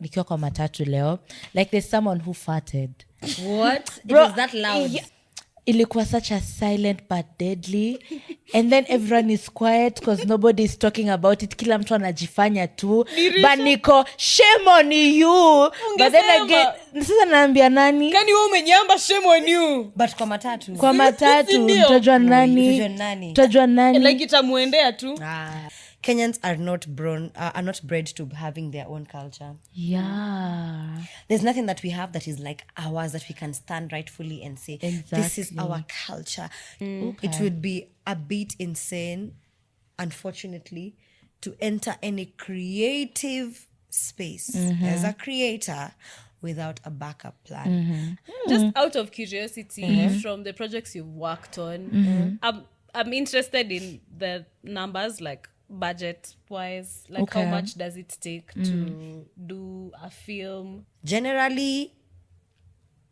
nikiwa kwa matatu leo, like there's someone who farted. What? Bro, it was that loud. Ilikuwa such a silent but deadly, and then everyone is quiet because nobody is talking about it. Kila mtu anajifanya tu, but niko shame on you. But then again, sasa naambia nani? Kani wewe umenyamba, shame on you. But kwa matatu mtajua nani? Mtajua nani? Like itamuendea tu. Kenyans are not bred to having their own culture. Yeah. There's nothing that we have that is like ours that we can stand rightfully and say, this is our culture. Okay. It would be a bit insane, unfortunately, to enter any creative space as a creator without a backup plan. Just out of curiosity, from the projects you've worked on, I'm interested in the numbers, like budget wise, like how much does it take to do a film? Generally,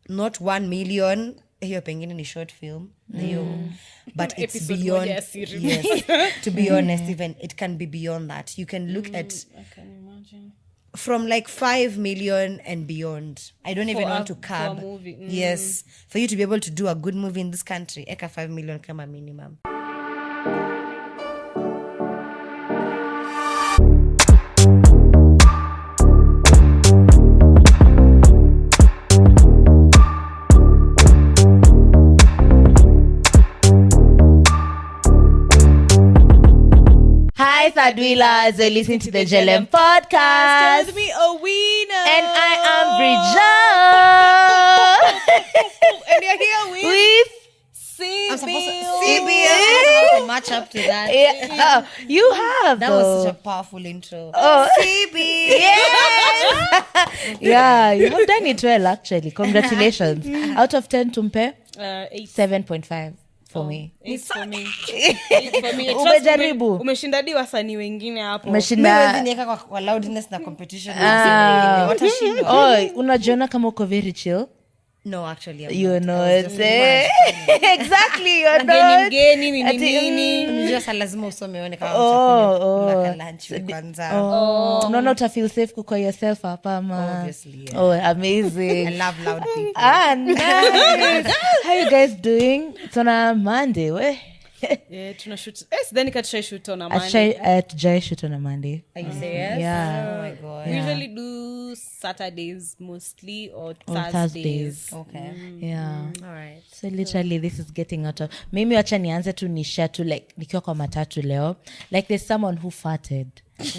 not 1 million. Hiyo pengine ni short film. But it's beyond. Yes, to be honest, even it can be beyond that. You can look at, I can imagine, from like 5 million and beyond. I don't even want to curb. For a movie. Yes, for you to be able to do a good movie in this country, eka 5 million kama minimum. Hi, Thadwilas. You're listening to the JLM podcast. With me, Owina. And I am Bridget. And you're here with CB. I'm supposed to match up to that. Yeah. You have. That was such a powerful intro. CB. Yes. Yeah, you have done it well, actually. Congratulations. Out of 10, tumpe? 7.5 for me. It's for me. Umejaribu. Umeshindadi wasanii wengine hapo. Umeshinda niweka kwa loudness na competition. Oh, unajiona kama uko very chill? No, actually, you're not. Exactly, you're not. Just lazima usome one kama chakula lunch kwanza. No, to feel safe kuko yourself hapa ma. Obviously. Yeah. Oh, amazing. I love loud people. Nice. How you guys doing? It's on a Monday. Yeah, tunashoot. Then try shoot on a Monday. Try shoot on a Monday. Are you serious? Yeah. Oh my god. We usually do Saturdays mostly or Thursdays. Okay. Yeah. All right. So literally this is getting out of. Mimi wacha nianze tu ni share tu like nikiwa kwa matatu leo. Like there's someone who farted.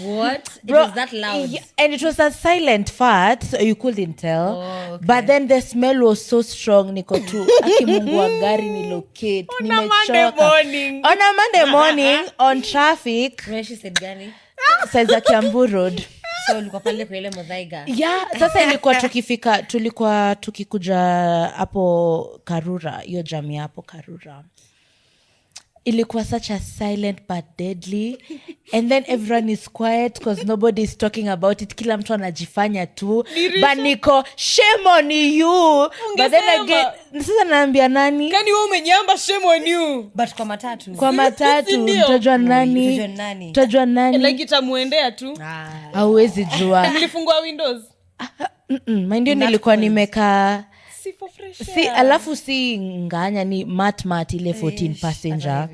What? Bro, it was that loud. And it was a silent fart, so you couldn't tell. Oh, okay. But then the smell was so strong. Niko tu aki Mungu wa gari ni locate. On a Monday morning. On a Monday morning on traffic. Where she said gani? Saiza Kiambu Road. So ulikuwa pale kwa ile Muthaiga. Yeah, sasa tulikuwa tukikuja hapo Karura, hiyo jamii hapo Karura. Ilikuwa such a silent but deadly, and then everyone is quiet because nobody is talking about it. Kila mtu anajifanya tu, but niko shame on you. But then again, sasa naambia nani? Kani wewe umenyamba, shame on you. But kwa matatu mtajua nani? Mtajua nani? Like itamuendea tu. Hauwezi jua. Nilifungua windows. Mind you, nilikuwa nimeka Si alafu si nganya ni mat ile 14 passenger.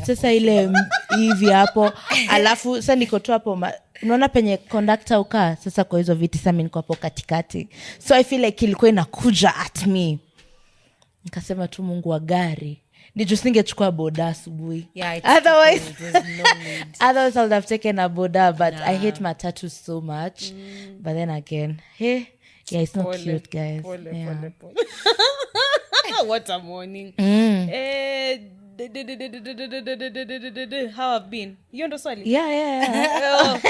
Sasa ile hivi hapo alafu sasa niko tu hapo unaona penye conductor ukaa sasa kwa hizo viti sasa mimi niko hapo katikati. So I feel like ilikuwa inakuja at me. Nikasema tu Mungu wa gari. Ndio singechukua boda asubuhi. Otherwise I would have taken a boda, but I hate matatu so much. But then again, hey, yeah, it's not cute, guys. Pole. What a morning. How have been? You ndo swali? Yeah.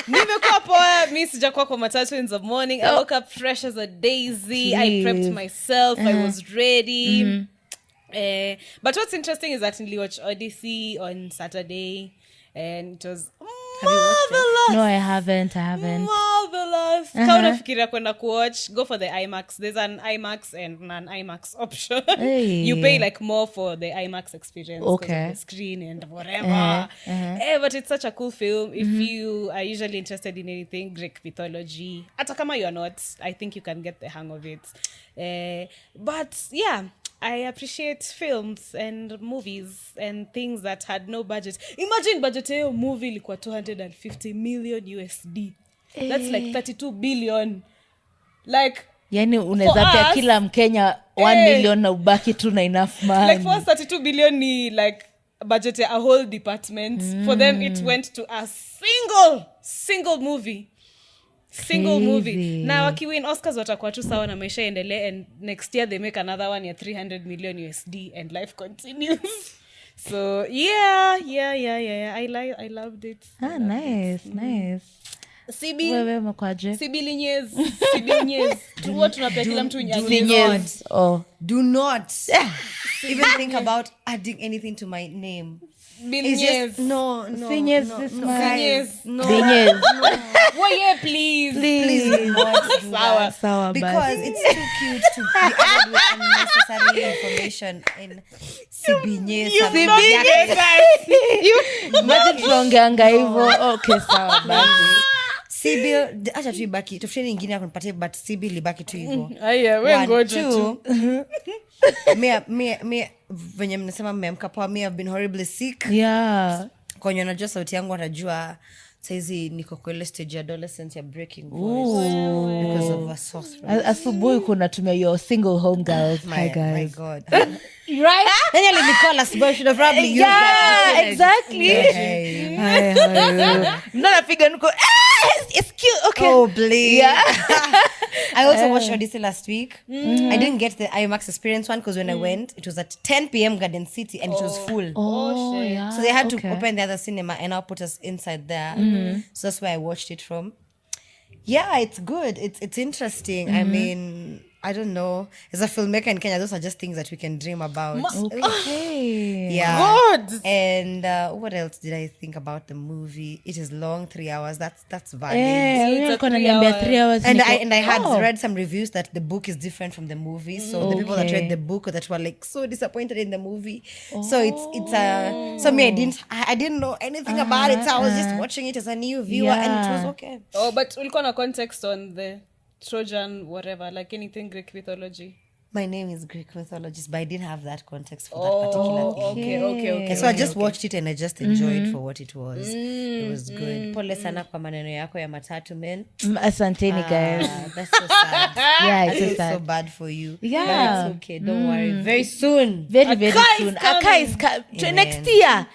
Nimekuwa poa. Mimi sijakuwa kwa matatu in the morning. I woke up fresh as a daisy. Please. I prepped myself. I was ready. But what's interesting is that I watched Odyssey on Saturday, and it was Have you watched it? No, I haven't. Marvelous. Kama unafikiria kwenda kuwatch, go for the IMAX. There's an IMAX and an IMAX option. Hey. You pay like more for the IMAX experience because Okay. of the screen and whatever. But it's such a cool film. If you are usually interested in anything Greek mythology, hata kama you are not, I think you can get the hang of it. But yeah, I appreciate films and movies and things that had no budget. Imagine budget hiyo movie ilikuwa 250 million USD. That's like 32 billion. Like, yani unaweza pia kila Mkenya 1 million na ubaki tu na enough money. like for 32 billion ni like budget a whole department. For them it went to a single movie. Single movie. Na wakiwin Oscars watakuwa tu sawa na maisha endelee, and next year they make another one ya 300 million USD and life continues. So yeah. I loved it. Nice. Sibi Wewe mkwaje? Sibilinyez. Tuwa tunapea kila mtu Sinyez. Oh. Do not even think about adding anything to my name. It's just no. Sinyez no, this no, one. guys, no. Sinyez. Well, yeah, please. Please do not do that. Sawa Because basi. it's too cute to be added with unnecessary information in Sibinye. Imagine tunaongeanga hivyo. Okay, sawa basi. Sibyl, acha tu ibaki. Tofauti nyingine ya kunipatia, but Sibyl libaki tu hivyo. Aya, we One, ngoja two. tu. Me venye mnasema mmeamka poa, me have been horribly sick. Yeah. Kwenye anajua sauti yangu anajua saizi niko kwa ile stage ya adolescent ya breaking voice because of a sore throat. Asubuhi kuna tumia your single home girls. Hi My guys. God. Right? Then you call us, boy, should have probably used Yeah, that. exactly. Hey. Napiga niko it's cute. Okay. Oh, please. Yeah. I also watched Odyssey last week. I didn't get the IMAX experience one because when I went, it was at 10 p.m. Garden City and it was full. Oh, shit. yeah. So they had to open the other cinema and now put us inside there. So that's where I watched it from. Yeah, it's good. It's interesting. I mean, I don't know. As a filmmaker in Kenya, those are just things that we can dream about. Okay. Yeah. Good. And what else did I think about the movie? It is long, 3 hours. That's valid. It's a 3 3 hours. And I had Oh. read some reviews that the book is different from the movie. So the people that read the book that were like so disappointed in the movie. So so me I didn't know anything about it. So I was just watching it as a new viewer and it was okay. Oh, but ulikuwa na context on the Trojan whatever, like anything Greek mythology. My name is Greek mythologist, but I didn't have that context for that particular thing. Okay. And so I just watched it and I just enjoyed for what it was. It was good. Pole sana kwa maneno yako ya matatu men. Asanteni guys. That's so sad. Yeah, I it's feel so sad. so bad for you. Yeah. But it's okay. Don't worry. Very soon. Very Aka is soon. coming. Aka is next year.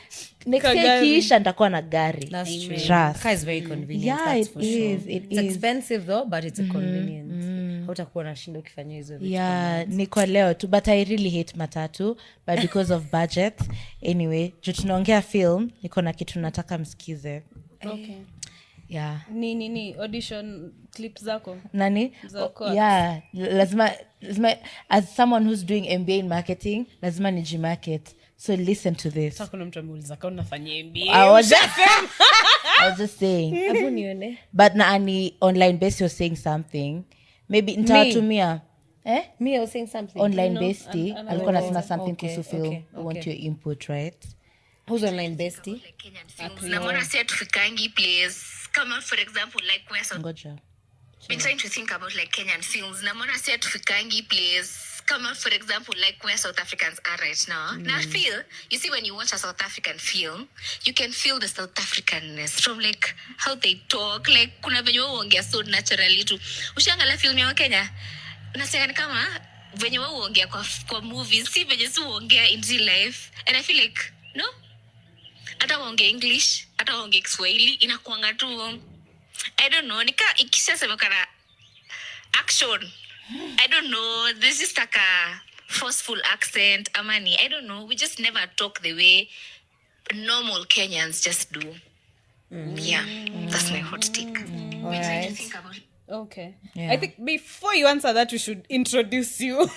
Next year Kagari. kiisha nitakuwa na gari. That's true. Trust. Car is very convenient. Yeah, that's it for is. sure. It It's is. expensive though, but it's a convenience. Hautakuwa na shindo ukifanya hizo vitu. Yeah, ni kwa leo tu, but I really hate matatu, but because of budget. Anyway, juu tunaongea film, niko na kitu nataka msikize. Okay. Yeah. Ni audition clips zako. Nani? Za quotes. Yeah, lazima as someone who's doing MBA in marketing, lazima nijimarket. So listen to this. Sasa kuna mtu ameuliza kama unafanya MBA. I was just saying. Hebu nione. But na ani online base you're saying something. Maybe nitawatumia. Me, I was saying something. Online based. another Alikuwa one. nasema something Okay, kuhusu film. okay, I want okay. your input, right? Who's online bestie? Kenyan films. Na mbona si tufikangi place kama for example like where South Ngoja. been trying to think about like Kenyan films. Na mbona si tufikangi place kama for example like where South Africans are right now. Now I feel you see when you watch a South African film, you can feel the South Africanness from like how they talk, like kuna venye wao huongea so naturally tu. Ushaangalia film ya Kenya? Unasikia ni kama venye wao huongea kwa movies, si venye si huongea in real life. And I feel like no, hata waongea English, hata waongea Kiswahili inakuanga tu I don't know, nika ikishasemekana action, I don't know, there's just like a forceful accent amani, I don't know, we just never talk the way normal Kenyans just do. Yeah, that's my hot take. All right. Think about Okay. Yeah. I think before you answer that, we should introduce you.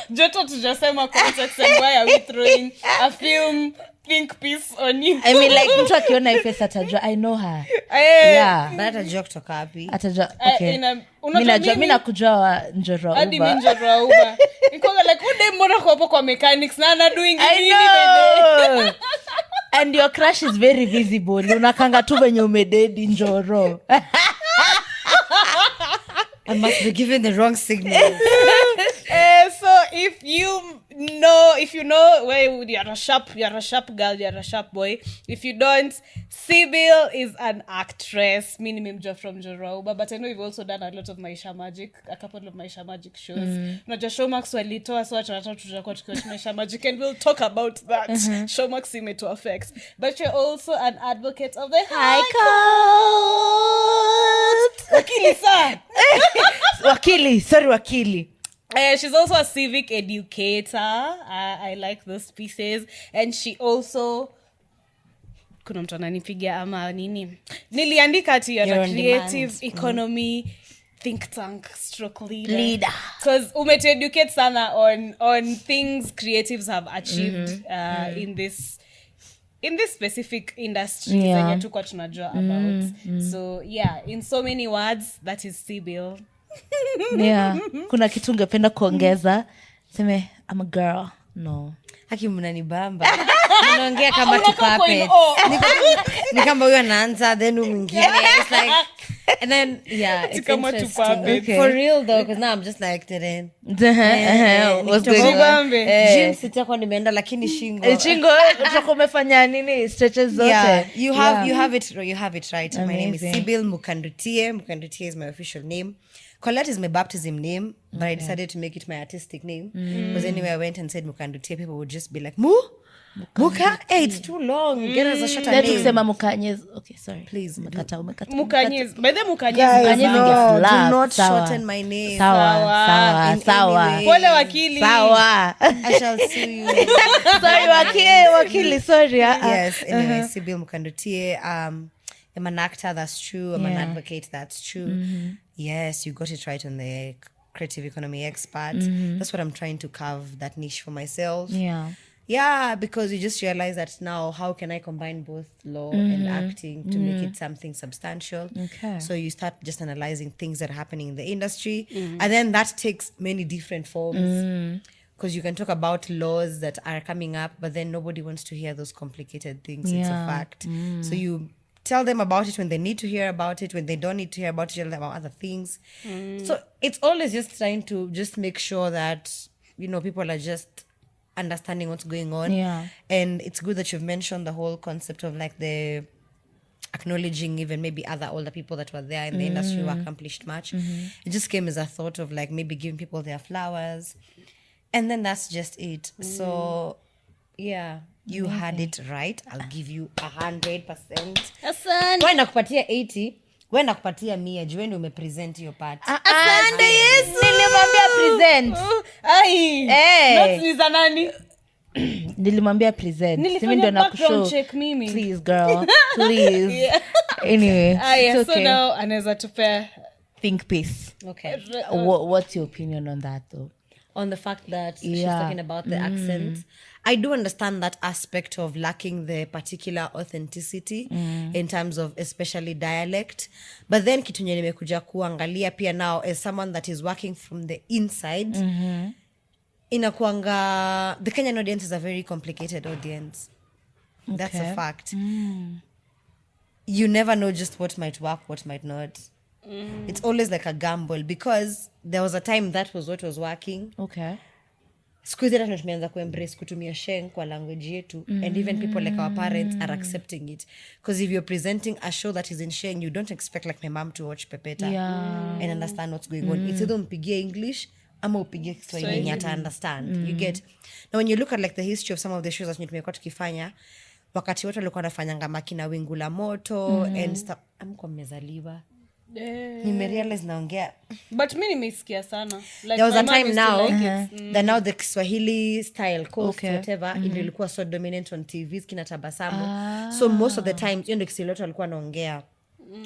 Joto tujasema context and why are we throwing a film think piece on you? I mean, like, mtu akiona hii face atajua, I know her. Eh, Yeah. But atajua kutoka wapi. Atajua, okay. unajua Mi nakujua wa Njoro wa hadi Uber. mi Njoro wa Uber. Nikoga like, ude mbona kwa hapo kwa mechanics na ana doing I nini by know. And your crush is very visible. Unakanga tu venye umededi Njoro. I must be given the wrong signal. So if you know where you're a sharp girl, you're a sharp boy. If you don't, Sybil is an actress. Mi nimemjua from Jorauba, but I know you've also done a lot of Maisha Magic, a couple of Maisha Magic shows. Unajua Showmax walitoa, so tunataka tutakuwa tukiwatch Maisha Magic, and we'll talk about that. Showmax imeto affects. But you're also an advocate of the High Court. Wakili sir. Wakili. She's also a civic educator. I like those pieces. And she also... kuna mtu ananipigia ama nini? Niliandika ati you're a creative economy think tank stroke leader. Because umetueducate sana on things creatives have achieved in this specific industry zenye tuko tunajua about. So yeah, in so many words, that is Sybil. Yeah. Kuna kitu ungependa kuongeza? Seme, I'm a girl. No. Haki mnanibamba. Mnaongea kama tu puppet. Ni kama huyo anaanza then mwingine. It's like, and then it's kama tu interesting. puppet. Okay. For real though, because now I'm just like then. What's going on? Gym sitakuwa nimeenda lakini shingo. Chingo, utako umefanya nini? Stretches zote. Yeah, you have it right. My name is Amazing. Sybil Mukandutie. Mukandutie is my official name. Colette is my baptism name, but I decided to make it my artistic name. Because anyway, I went and said Mukandutie, people would just be like, Muka? Hey, it's too long. Get us a shorter Let's name. kusema Mukanyez. Okay, sorry. Please. Umekata. Mukanyez. By the Mukanyez. Mukanyez No, ingeslap. do not Sawa. shorten my name. Sawa. In any way. Pole wakili. Sawa. I shall sue you. Sorry, wakili, sorry. Yes, anyway, Sybil Mukandutie. I'm an actor, that's true. I'm an advocate, that's true. Yes, you got it right on the creative economy expert. That's what I'm trying to carve that niche for myself. Yeah, because you just realize that now, how can I combine both law and acting to make it something substantial? Okay. So you start just analyzing things that are happening in the industry. And then that takes many different forms. Because you can talk about laws that are coming up, but then nobody wants to hear those complicated things. It's a fact. So you tell them about it when they need to hear about it. When they don't need to hear about it, tell them about other things. So it's always just trying to just make sure that, people are just understanding what's going on. And it's good that you've mentioned the whole concept of like the acknowledging even maybe other older people that were there in the industry who accomplished much. It just came as a thought of like maybe giving people their flowers. And then that's just it. So yeah, you had it right. I'll give you 100%. Asante. Wewe nakupatia 80, wewe nakupatia 100. Jueni umepresent your part. Asante Yesu. Nilimwambia present. Ai. Notes ni za nani? Nilimwambia present. Nilifanya Simi ndo background nakushow. check mimi. Please girl. Please. Anyway. It's So okay. now anaweza tupea. Think piece. Okay. What's your opinion on that though? On the fact that she's talking about the accent. I do understand that aspect of lacking the particular authenticity in terms of especially dialect. But then kitu nye nimekuja kuangalia pia now as someone that is working from the inside, inakuanga, the Kenyan audience is a very complicated audience. That's a fact. You never know just what might work, what might not. It's always like a gamble because there was a time that was what was working. Okay. Siku hizi hata tumeanza kuembrace kutumia sheng kwa language yetu and even people like our parents are accepting it because if you're presenting a show that is in sheng, you don't expect like my mom to watch Pepeta and understand what's going on. It's either umpigie English ama upigie Kiswahili yenye ata understand. You get. Now when you look at like the history of some of the shows that tumekuwa tukifanya, wakati wote walikuwa wanafanyanga Makina Wingu la Moto and stuff, amko mmezaliwa. Nimerealize naongea. But mi nimeisikia sana. Like, there was my a mom time used to now like it. that now the Kiswahili style coast whatever ilikuwa so dominant on TVs kina Tabasamu. So most of the times hiyo ndio Kiswahili watu walikuwa wanaongea.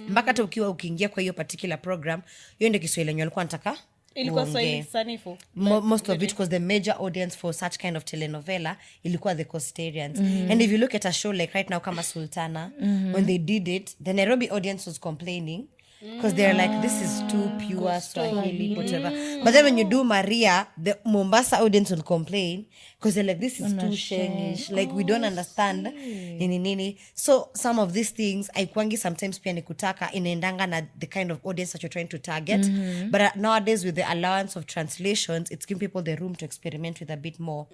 mpaka hata ukiwa ukiingia kwa hiyo particular program, hiyo ndio Kiswahili yenye walikuwa nataka ilikuwa uongee. Swahili sanifu Most of it, because the major audience for such kind of telenovela ilikuwa the Coastarians. And if you look at a show like right now kama Sultana, when they did it, the Nairobi audience was complaining because they're like, this is too pure Swahili, whatever. But then when you do Maria, the Mombasa audience will complain because they're like, this is too Shengish, like we don't understand nini. So some of these things haikuangi sometimes pia ni kutaka inaendanga na the kind of audience that you're trying to target. But nowadays with the allowance of translations, it's giving people the room to experiment with a bit more.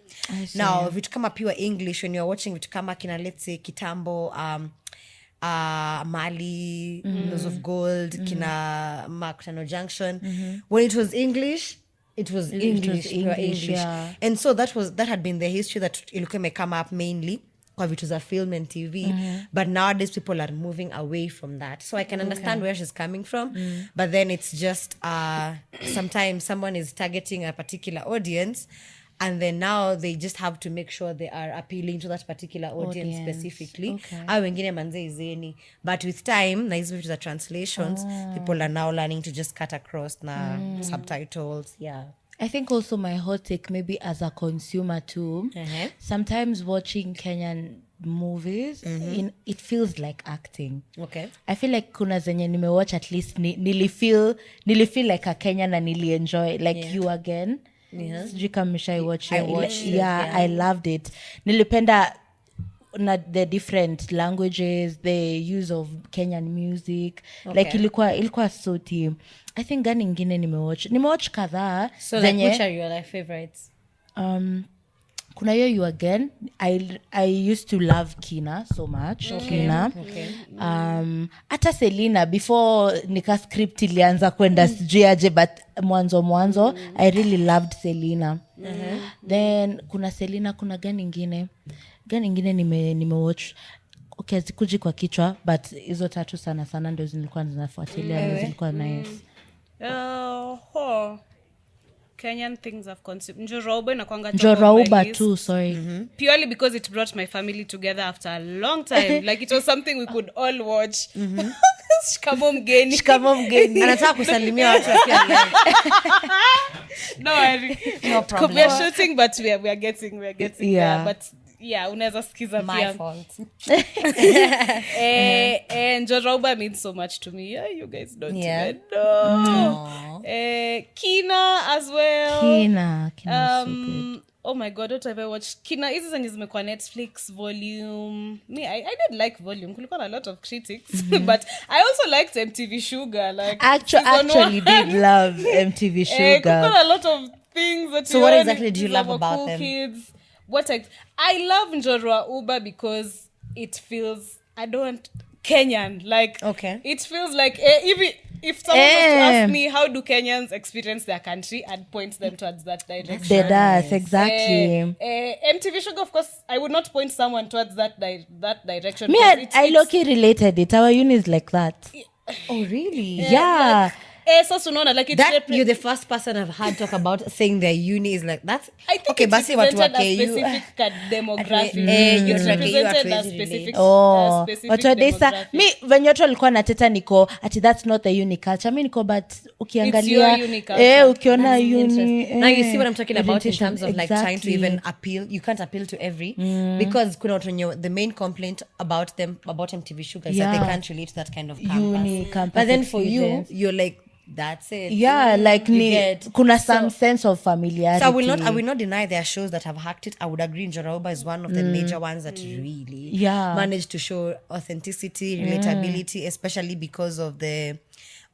Now vitu kama pure English, when you're watching vitu kama kina, let's say Kitambo, Mali, Nose of Gold, kina Makutano Junction, when it was English, it was English, pure English. Yeah. And so that had been the history that ilikuwa may come up mainly kwa vitu za film and TV. But nowadays people are moving away from that, so I can understand where she's coming from. But then it's just sometimes someone is targeting a particular audience, and then now they just have to make sure they are appealing to that particular audience specifically. Au wengine manze izeni. But with time, na hizo vitu za translations, people are now learning to just cut across na subtitles. Yeah. I think also my hot take, maybe as a consumer too, sometimes watching Kenyan movies, it feels like acting. Okay. I feel like kuna zenye nimewatch at least nilifeel like a Kenyan na nilienjoy, like You Again. Sijui kama mshaiwatch. I watched it, I loved it. Nilipenda na the different languages, the use of Kenyan music. Like ilikuwa so team. I think gani ingine nimewatch kadhaa. So like, which are your like favorites? Kuna hiyo You Again. I used to love Kina so much. Kina. Hata Selena before nika script ilianza kwenda sijui aje, but mwanzo I really loved Selena. Then kuna Selena, kuna gani ingine nimewatch. Okay, zikuji kwa kichwa, but hizo tatu sana ndio zilikuwa zinafuatilia, zilikuwa nice. Kenyan things I've consumed. Njorauba inakuanga Njorauba too, sorry. Purely because it brought my family together after a long time. Like it was something we could all watch. Shikamo mgeni. Anataka kusalimia watu wakiwa live. No worry. No problem. We are shooting, but we are getting Yeah. there. But yeah, unaweza sikiza pia. My fault. Njorauba means so much to me. Yeah, you guys don't even Aww. know. Kina as well. Kina so good. Oh my god, what have I watched? Kina hizi zenye zimekuwa Netflix Volume. Me, I did like Volume. Kulikuwa na a lot of critics, but I also liked MTV Sugar. Like actually did love MTV Sugar. Kulikuwa a lot of things that. So what exactly do you love about them? Kids. I love Njorwa Uba because it feels Kenyan. Like it feels like if someone was to ask me how do Kenyans experience their country, I'd point them towards that direction. They does, exactly. MTV Sugar, of course, I would not point someone towards that direction. Me, I low-key related it. Our uni is like that. Oh really? Yeah. So unaona, like it's That you're the first person I've heard talk about saying their uni is like that. I think okay, it's basi watu represented wake a you. specific demographic. You're It's like, you represented a hatuwezi specific watu wadesa demographic. mi venye watu walikuwa nateta niko ati that's not the uni culture. Mi niko but ukiangalia It's your uni culture. ukiona uni Now you see what I'm talking about in orientation. terms of like trying to Exactly. even appeal. You can't appeal to every because kuna watu wenye the main complaint about MTV Sugar is that they Yeah. can't relate to that kind of Uni campus. campus But then for you, experience. you're like, that's it. Yeah, like You ni get- kuna some sense of familiarity. So I will not deny there are shows that have hacked it. I would agree Njorauba is one of the major ones that really managed to show authenticity, relatability, especially because of the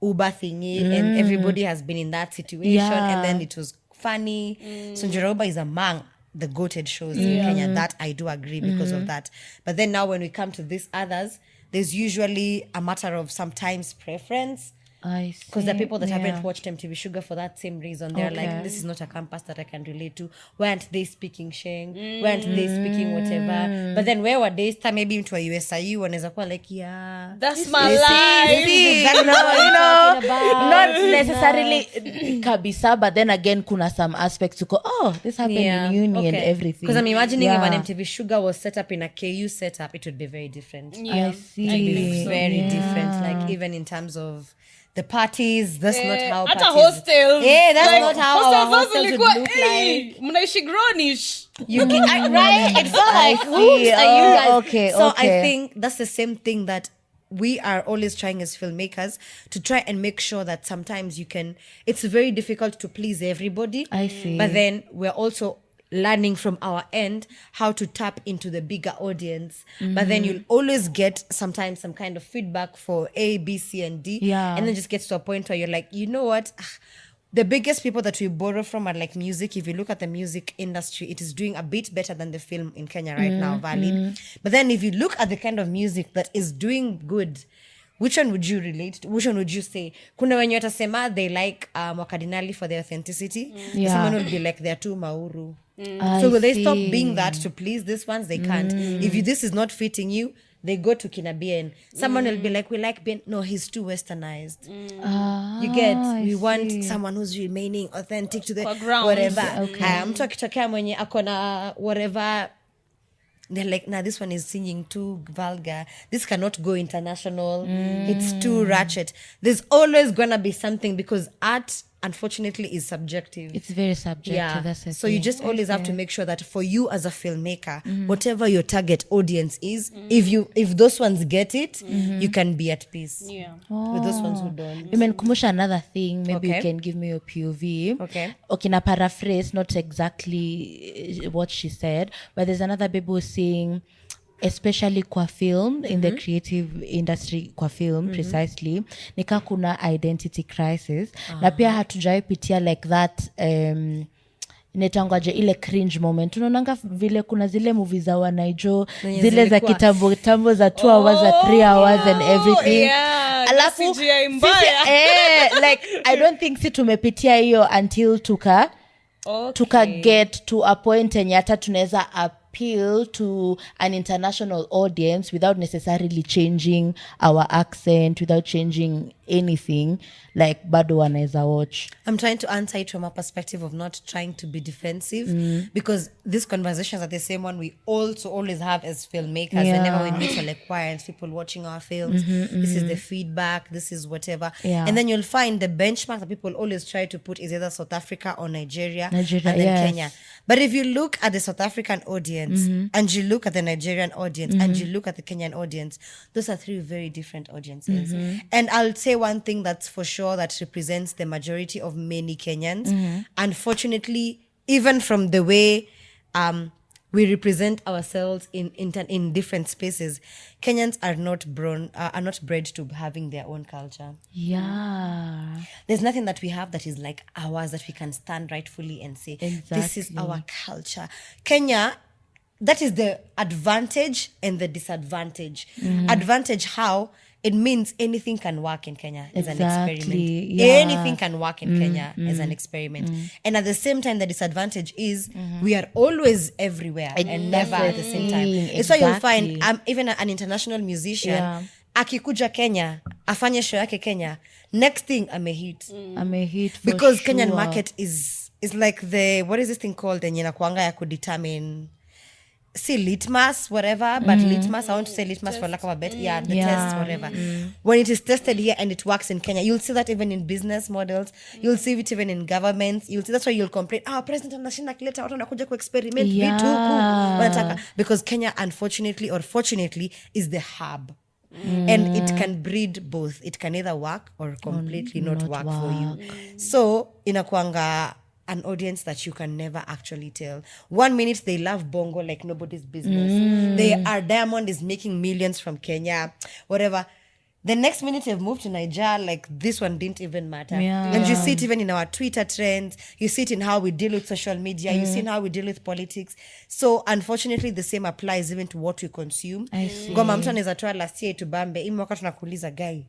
Uber thingy and everybody has been in that situation and then it was funny. So Njorauba is among the goated shows in Kenya. That I do agree because of that. But then now when we come to these others, there's usually a matter of sometimes preference. I see. Because the people that Yeah. haven't watched MTV Sugar for that same reason, they're like, Okay. this is not a campus that I can relate to. Why aren't they speaking Sheng? Why aren't they speaking whatever? But then where were they? Maybe into a USIU wanaweza kuwa like, yeah. That's my This life. is exactly No, what I'm talking about. not necessarily kabisa, but then again kuna some aspects to go, oh, this happened in uni and everything. Because I'm imagining if Yeah. an MTV Sugar was set up in a KU setup, it would be very different. Yeah. I see. It would be very different. Like even in terms of the parties, that's not how Hata parties. hostels. Yeah, that's Like, not how our hostels would ilikuwa, look "Hey, like. mnaishi grownish." You get right. It felt like I whoops, see. are you Oh, guys? okay, So okay. I think that's the same thing that we are always trying as filmmakers to try and make sure that sometimes you can. It's very difficult to please everybody. I see. But then we're also learning from our end how to tap into the bigger audience. But then you'll always get sometimes some kind of feedback for A, B, C, and D. Yeah. And then just gets to a point where you're like, you know what? The biggest people that we borrow from are like music. If you look at the music industry, it is doing a bit better than the film in Kenya right now, valid. But then if you look at the kind of music that is doing good, which one would you relate to? Which one would you say? Kuna wenye watasema they like Wakadinali for their authenticity. Yeah. Someone will be like, they're too mauru. I So will they stop see. being that to please these ones? They can't. If this is not fitting you, they go to Kina Bien. Someone will be like, we like Bien. No, he's too westernized. You get, we want someone who's remaining authentic to the Kwa ground. whatever. Okay. Mtu akitokea mwenye akona whatever, they're like, nah, this one is singing too vulgar. This cannot go international. It's too ratchet. There's always gonna be something because art, unfortunately, is subjective. It's very subjective. That's the So you thing. just always have to make sure that for you as a filmmaker, whatever your target audience is, if those ones get it, you can be at peace. Yeah. With those ones who don't. Imenikumbusha another thing, maybe Okay. you can give me your POV. Okay. Na paraphrase, not exactly what she said, but there's another baby who's saying, especially kwa film, in the creative industry kwa film, precisely, nika kuna identity crisis. Na pia hatujawai pitia like that, netangwaje ile cringe moment. Unaonanga vile kuna zile movie za wanaijo, zile za kitambo tambo za 2 hours za 3 hours and everything. Yeah, Alafu CGI mbaya. like I don't think si tumepitia hiyo until tuka get to a point enye hata tunaweza appeal to an international audience without necessarily changing our accent, without changing anything, like bado wanaweza watch. I'm trying to answer it from a perspective of not trying to be defensive because these conversations are the same one we also always have as filmmakers. Yeah. Whenever we meet like clients, people watching our films, this is the feedback, this is whatever. Yeah. And then you'll find the benchmark that people always try to put is either South Africa or Nigeria and then yes. Kenya. But if you look at the South African audience and you look at the Nigerian audience and you look at the Kenyan audience, those are 3 very different audiences. And I'll say one thing that's for sure that represents the majority of many Kenyans. Unfortunately, even from the way we represent ourselves in different spaces, Kenyans are not bred to having their own culture. Yeah. There's nothing that we have that is like ours that we can stand rightfully and say, this is our culture. Kenya, that is the advantage and the disadvantage. Advantage how? It means anything can work in Kenya as an experiment. Exactly, yeah. Anything can work in Kenya as an experiment. And at the same time, the disadvantage is we are always everywhere and never at the same time. It's why you'll find even an international musician, akikuja Kenya, afanye show yake Kenya, next thing amehit. Amehit for Because sure. Kenyan market is like the, what is this thing called? Enye nakuanga ya kudetermine, see litmus, whatever, but litmus, I want to say litmus for lack of a better, the test, whatever. When it is tested here and it works in Kenya, you'll see that even in business models, you'll see it even in governments, you'll see, that's why you'll complain, president anashinda kileta watu wanakuja ku-experiment vitu huku wanataka, because Kenya unfortunately or fortunately is the hub. And it can breed both. It can either work or completely not work for you. So inakuanga an audience that you can never actually tell. 1 minute they love bongo like nobody's business. Diamond is making millions from Kenya, whatever. The next minute they've moved to Niger, like this one didn't even matter. And you see it even in our Twitter trends. You see it in how we deal with social media. You see in how we deal with politics. So unfortunately the same applies even to what we consume. Ngoma mtu anaweza toa last year to Bambe. Hii mwaka tunakuuliza guy,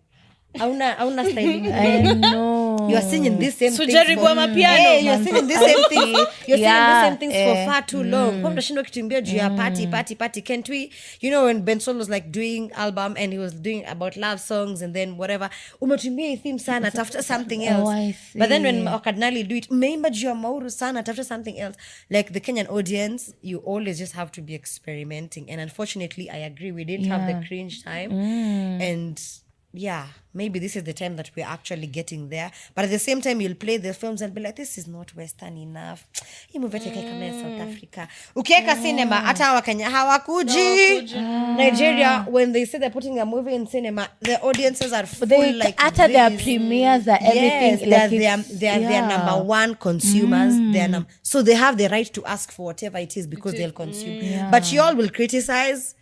Hauna styling. I know. You are singing this same So things jaribu for- amapiano, Hey, you're singing this same thing. You're singing Yeah, the same things for far too long. Kwa mnashindwa kutuimbia juu ya party. Can't we? You know when Ben Sol was like doing album and he was doing about love songs and then whatever. Umetuimbia hii theme sana, tafuta something else. I But then when see. Wakadinali do it, umeimba juu ya Mauru sana, tafuta something else. Like the Kenyan audience, you always just have to be experimenting. And unfortunately, I agree, we didn't have the cringe time. And yeah, maybe this is the time that we're actually getting there. But at the same time, you'll play the films and be like, this is not Western enough. Hii movie yetu ikae kama ya South Africa. Ukiweka cinema, hata Wakenya hawakuji. Nigeria, when they say they're putting a movie in cinema, the audiences are full They like after their this. premieres are everything. Yes, like they're number one consumers. So they have the right to ask for whatever it is because they'll consume. But you all will criticize,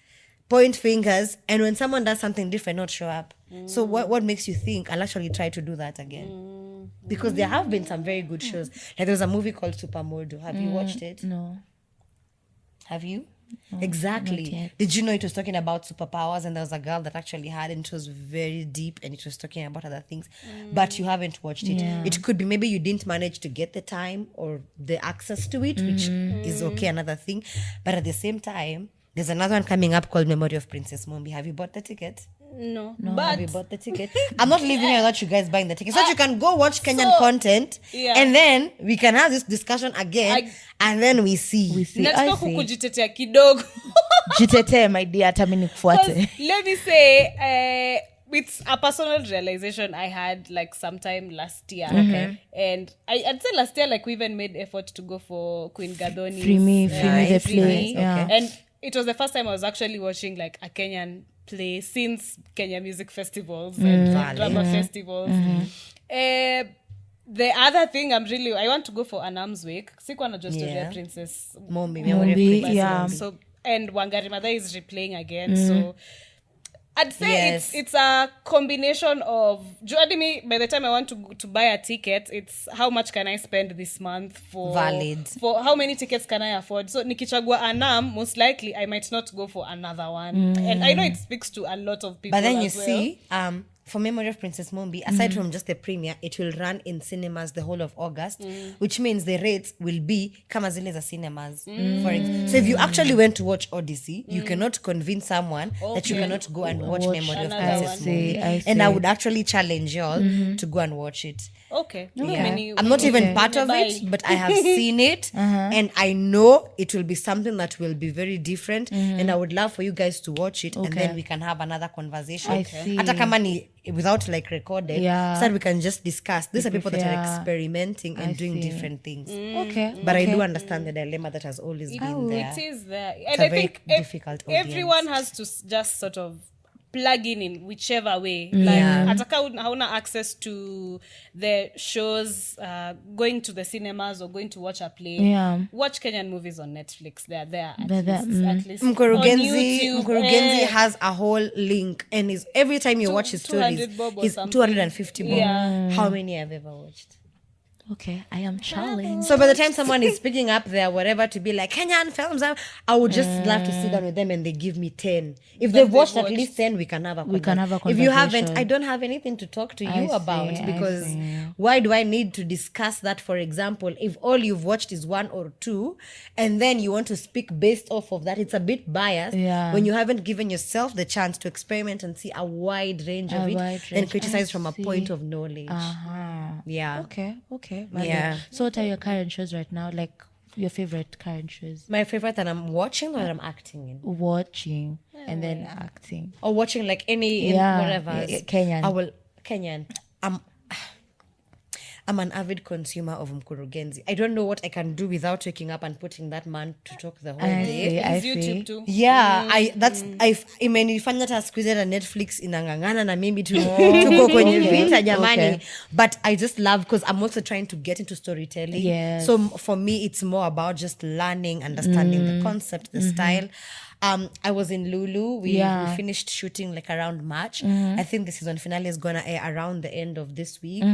point fingers, and when someone does something different, not show up. So what makes you think I'll actually try to do that again? Because there have been some very good shows. Like there was a movie called Supermodo. Have you watched it? No. Have you? Not Exactly. yet. Did you know it was talking about superpowers and there was a girl that actually had and it was very deep and it was talking about other things, but you haven't watched it. Yeah. It could be maybe you didn't manage to get the time or the access to it, which is okay, another thing. But at the same time, there's another one coming up called Memory of Princess Mombi. Have you bought the ticket? No. Have you But bought the ticket? I'm not leaving here without you guys buying the ticket. So that you can go watch Kenyan content yeah. and then we can have this discussion again and then we see. We see. nataka I see. kukujitetea kidogo. Jitetee my dear, hata mimi nikufuate. Let me say, it's a personal realization I had like sometime last year. Okay. And I'd say last year, like we even made effort to go for Queen Gadoni's Free me the Nice, play. nice, Yeah. okay. And it was the first time I was actually watching like a Kenyan play since Kenya music festivals and drama festivals. The other thing I want to go for an arms week. Sikuwa najua story ya Princess Mombi, Memory of Princess yeah. Mombi. so and Wangari Maathai is replaying again. So I'd say Yes. it's a combination of me. By the time I want to buy a ticket, it's how much can I spend this month for Valid. for how many tickets can I afford. So nikichagua Anam, most likely I might not go for another one. And I know it speaks to a lot of people. But then you as well. see, for Memory of Princess Mombi, aside from just the premiere, it will run in cinemas the whole of August, which means the rates will be kama zile za cinemas. So if you actually went to watch Odyssey, you cannot convince someone that you cannot go and watch Memory of another Princess one. Mombi. I And I see. would actually challenge y'all to go and watch it. Okay. Yeah. I'm not even part of it, but I have seen it and I know it will be something that will be very different and I would love for you guys to watch it and then we can have another conversation. I see. Hata kama ni without like recorded, Yeah. so that we can just discuss. These are people that are Yeah. experimenting and I doing see. different things. Okay. But I okay. do understand the dilemma that has always been there. It is there. It's And a I very think difficult audience. everyone has to just sort of plug in whichever way. Yeah. Like ataka hauna access to the shows, going to the cinemas or going to watch a play. Yeah. Watch Kenyan movies on Netflix. They're there at They're there, least. At least on Mkurugenzi YouTube. has a whole link and is every time you watch his stories 200 bob or he's something. 250 bob. Yeah. How many I've ever watched? Okay, I am challenged. So by the time someone is picking up their whatever to be like Kenyan films, I would just love to sit down with them and they give me 10. If they've watched at least 10, we can have a We can have a If you haven't, conversation. I don't have anything to talk to I you about see, I because see. why do I need to discuss that, for example, if all you've watched is one or two and then you want to speak based off of that, it's a bit biased Yeah. when you haven't given yourself the chance to experiment and see a wide range of it wide and range. criticize I from a see. point of knowledge. Uh-huh. Yeah. Okay. Yeah. So what are your current shows right now? Like your favorite current shows? My favorite that I'm watching or that I'm acting in. Watching and then acting. Or watching like any Yeah, whatever. yeah, Kenyan. I will Kenyan. I'm an avid consumer of Mkurugenzi. I don't know what I can do without waking up and putting that man to talk the whole day. I Is see. YouTube too. Yeah, imenifanya hata siku hizi na Netflix inangangana na mimi tuko kwenye vita jamani. Okay. But I just love because I'm also trying to get into storytelling. Yes. So for me, it's more about just learning, understanding the concept, the style. I was in Lulu. We finished shooting like around March. I think the season finale is gonna air around the end of this week.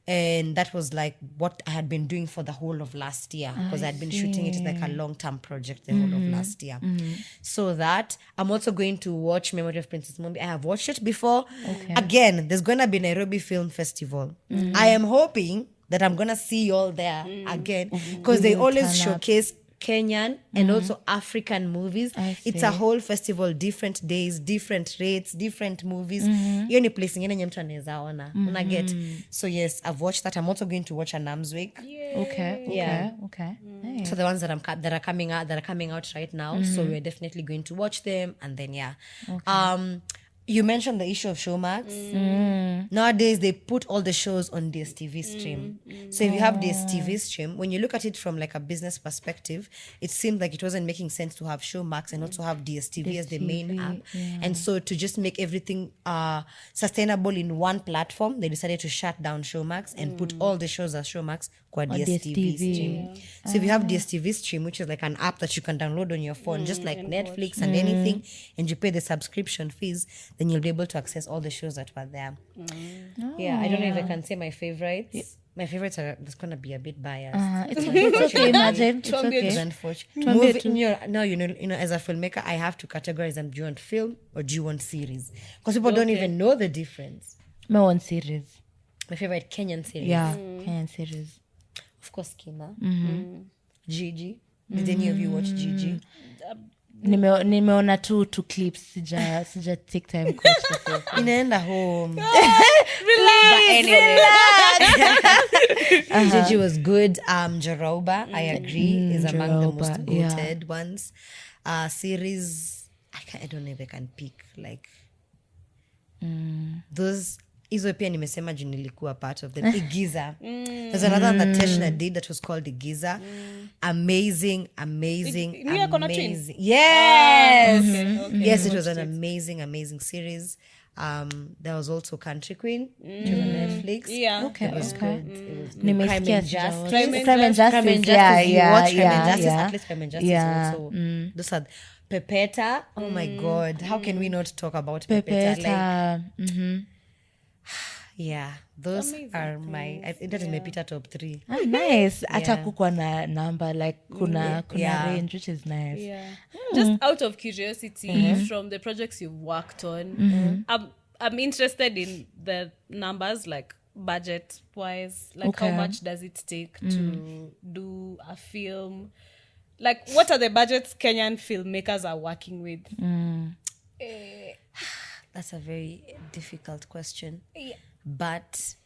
and that was like what I had been doing for the whole of last year, because I had been shooting it like a long-term project the whole of last year. So that I'm also going to watch Memory of Princess Mombi. I have watched it before. Again, there's gonna be Nairobi Film Festival. I am hoping that I'm gonna see you all there again, because they always showcase Kenyan and also African movies. It's a whole festival, different days, different rates, different movies. Hiyo ni place ingine nye mtu anaweza ona. Una get? So yes, I've watched that. I'm also going to watch Anam's Week. Okay. Nice. So the ones that are coming out right now. So we're definitely going to watch them, and then you mentioned the issue of Showmax. Nowadays, they put all the shows on DSTV stream. So if you have DSTV stream, when you look at it from like a business perspective, it seemed like it wasn't making sense to have Showmax and also have DSTV as the main app. And so to just make everything sustainable in one platform, they decided to shut down Showmax and put all the shows as Showmax kwa DSTV stream. So if you have DSTV stream, which is like an app that you can download on your phone, just like Netflix and anything, and you pay the subscription fees, then you'll be able to access all the shows that were there. Yeah, I don't know if I can say my favorites. My favorites are just gonna be a bit biased. It's okay, imagine. It's okay. It's unfortunate. You know, as a filmmaker, I have to categorize them. Do you want film or do you want series? Because people don't even know the difference. My one series. My favorite Kenyan series. Yeah, Kenyan series. Of course, Kina. Gigi. Did any of you watch Gigi? Nimeona two clips. Sija take time coach the Inaenda home. Relax. Gigi was good. Joroba, I agree, is among the most goated ones. Series, I don't know if I can pick like those. Hizo pia nimesema juu nilikuwa part of them. Igiza. There's another one that Teshna did that was called Igiza. Amazing. Yes. Yes, it was an amazing series. There was also Country Queen, which was on Netflix. Yeah. Okay. It was good. It was good. Nimesikia Crime and Crime and Justice. Yeah. You watch Crime and Justice, at least Crime and Justice also. Those are Pepeta. Oh my God. How can we not talk about Pepeta? Like, yeah, those are my imepita top 3. Nice. Hata kukwa na number like kuna range, which is nice. Yeah. Just out of curiosity, from the projects you've worked on, I'm interested in the numbers, like budget wise, like how much does it take to do a film? Like, what are the budgets Kenyan filmmakers are working with? That's a very difficult question. But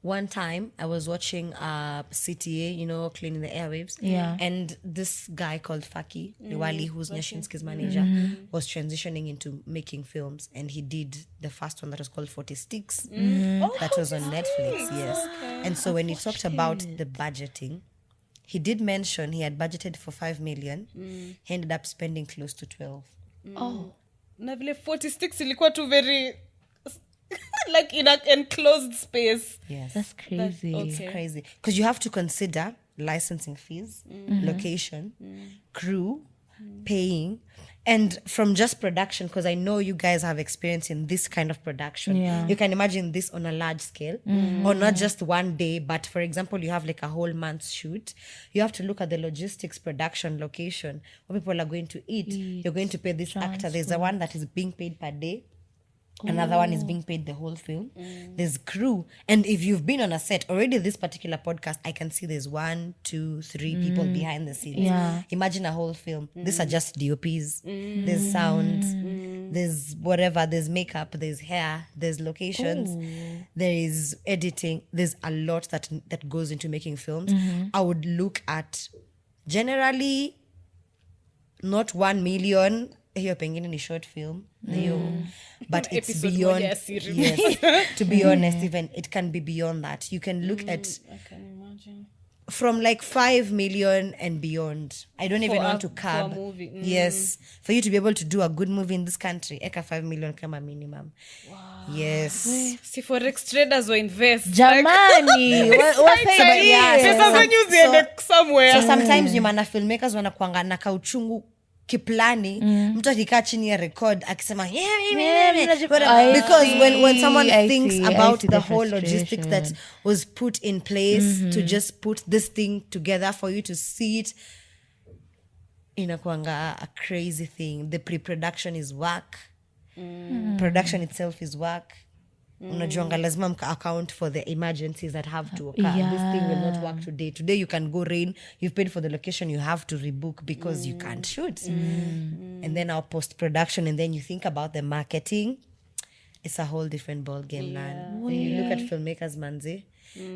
one time I was watching CTA, you know, cleaning the airwaves. Yeah. And this guy called Faki Liwali, who's Nyashinski's manager, was transitioning into making films. And he did the first one that was called 40 Sticks. That was on Netflix, yes. Okay. And so when he talked about the budgeting, he did mention he had budgeted for 5 million. He ended up spending close to 12. Na vile 46 ilikuwa too very like in an enclosed space. Yes. That's crazy. Okay. It's crazy. Because you have to consider licensing fees, location, crew, paying, and from just production, because I know you guys have experience in this kind of production. Yeah. You can imagine this on a large scale, or not just one day, but for example, you have like a whole month's shoot. You have to look at the logistics, production, location, what people are going to eat. You're going to pay this actor. There's the one that is being paid per day. Another one is being paid the whole film. There's crew. And if you've been on a set, already this particular podcast, I can see there's 1, 2, 3 people behind the scenes. Yeah. Imagine a whole film. These are just DOPs. There's sound. There's whatever. There's makeup. There's hair. There's locations. There is editing. There's a lot that goes into making films. I would look at generally not 1 million. Hiyo pengine ni short film. But it's Episode beyond. moja ya series. Yes. To be honest, even it can be beyond that. You can look at I can imagine. from like 5 million and beyond. I don't even want to For curb. a movie. Yes. For you to be able to do a good movie in this country, eka 5 million kama minimum. Wow. Yes. See, forex traders will invest. Jamani, Pesa zenyu ziende somewhere. So sometimes you mana filmmakers wanakuanga na kauchungu kiplani mtu akikaa chini ya record akisema I because see, when someone I thinks see, I about see the the whole logistics that frustration. was put in place to just put this thing together for you to see it, inakuanga a crazy thing. The pre-production is work, production itself is work. Unajuanga lazima mka account for the emergencies that have to occur. This thing will not work today you can go rain, you've paid for the location, you have to rebook because you can't shoot. And then our post-production, and then you think about the marketing, it's a whole different ball game. When you look at filmmakers, manze,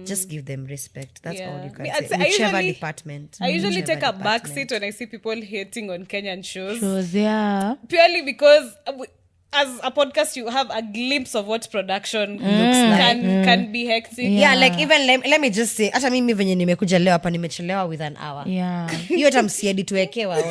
just give them respect. That's all you can say. Whichever department. I usually whichever take a back department. seat when I see people hating on Kenyan shows. Shows, yeah. Purely because as a podcast you have a glimpse of what production looks like. Can be hectic. Yeah, like even let me just say, hata mimi venye nimekuja leo hapa nimechelewa with an hour. Yeah. Hiyo hata msiedi tuwekewa.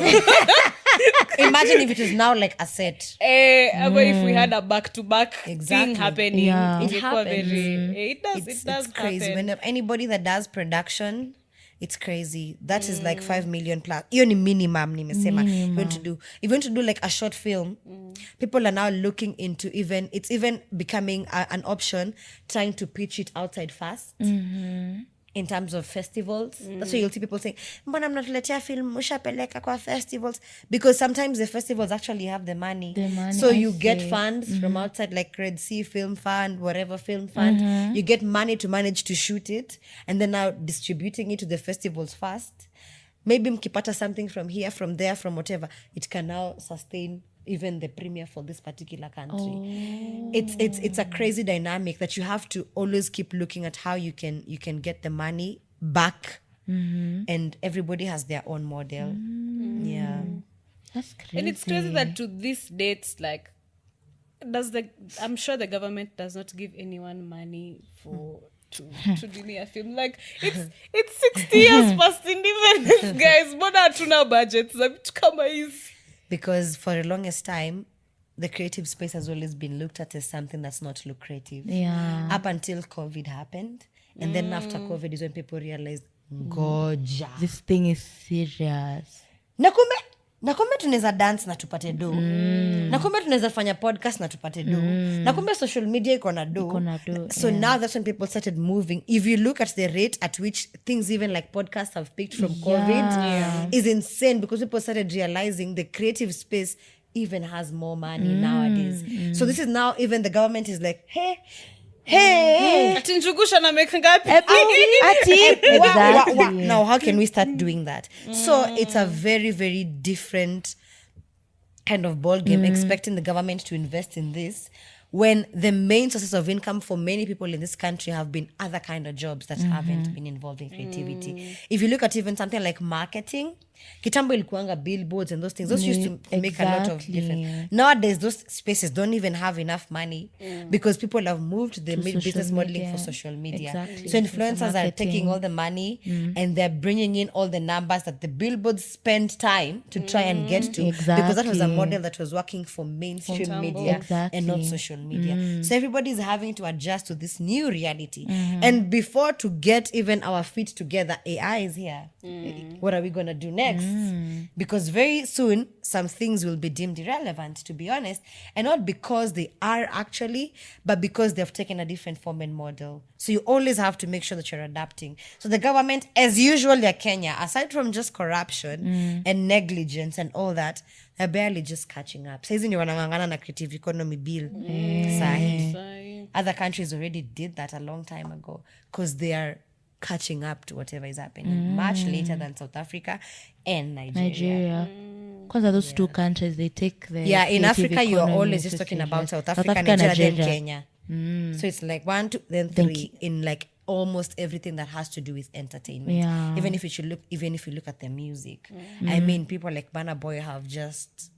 Imagine if it was now like a set. But if we had a back-to-back Exactly. thing happening, Yeah. It ingekuwa happens. very. It does. It's It does crazy. happen. When anybody that does production, it's crazy. That is like 5 million plus. Hiyo ni minimum nimesema. If you want to do like a short film, people are now looking into it's even becoming an option, trying to pitch it outside first. In terms of festivals, that's why you'll see people saying, mbona mnatuletea film ushapeleka kwa festivals, because sometimes the festivals actually have the money, so I you get see. funds from outside, like Red Sea Film Fund, whatever film fund. You get money to manage to shoot it, and then now distributing it to the festivals first. Maybe mkipata something from here, from there, from whatever, it can now sustain even the premiere for this particular country. It's a crazy dynamic that you have to always keep looking at how you can get the money back, and everybody has their own model. Yeah. That's crazy. And it's crazy that to this date, like, I'm sure the government does not give anyone money to do a film. Like, it's 60 years past independence, guys. Mbona hatuna budgets za vitu kama hizi? Because for the longest time, the creative space has always been looked at as something that's not lucrative. Yeah. Up until COVID happened. And then after COVID is when people realized, ngoja. This thing is serious. Na kumbe tunaweza dance na tupate do. Na kumbe tunaweza fanya podcast na tupate do. Na kumbe social media iko na do. So now that's when people started moving. If you look at the rate at which things even like podcasts have picked from COVID, is insane, because people started realizing the creative space even has more money nowadays. So this is now even the government is like, hey. Ati Njugusha na make ngapi? Exactly. Now how can we start doing that? So it's a very, very different kind of ball game, expecting the government to invest in this when the main sources of income for many people in this country have been other kind of jobs that haven't been involved in creativity. If you look at even something like marketing, kitambo ilikuanga billboards and those things, those used to make a lot of Exactly. difference. Nowadays those spaces don't even have enough money because people have moved to the business social modeling media. for social media. Exactly. So influencers are Marketing. taking all the money and they're bringing in all the numbers that the billboards spend time to try and get to, because that was a Exactly. model that was working for mainstream media and not Exactly. social media. So everybody's having to adjust to this new reality. And before to get even our feet together, AI is here. What are we going to do next? Because very soon some things will be deemed irrelevant, to be honest, and not because they are actually, but because they've taken a different form and model. So you always have to make sure that you're adapting. So the government, as usual, like Kenya, aside from just corruption and negligence and all that, they're barely just catching up. Saizi ni wanangangana na creative economy bill. Sahi. Other countries already did that a long time ago because they are catching up to whatever is happening much later than South Africa and Nigeria. Because those two countries, they take the Yeah, in creative Africa, you're economy always just to talking serious. about South Africa, Nigeria, then Kenya. So it's like 1, 2, then 3 in like almost everything that has to do with entertainment. Yeah. Even if you look at the music, I mean, people like Burna Boy have just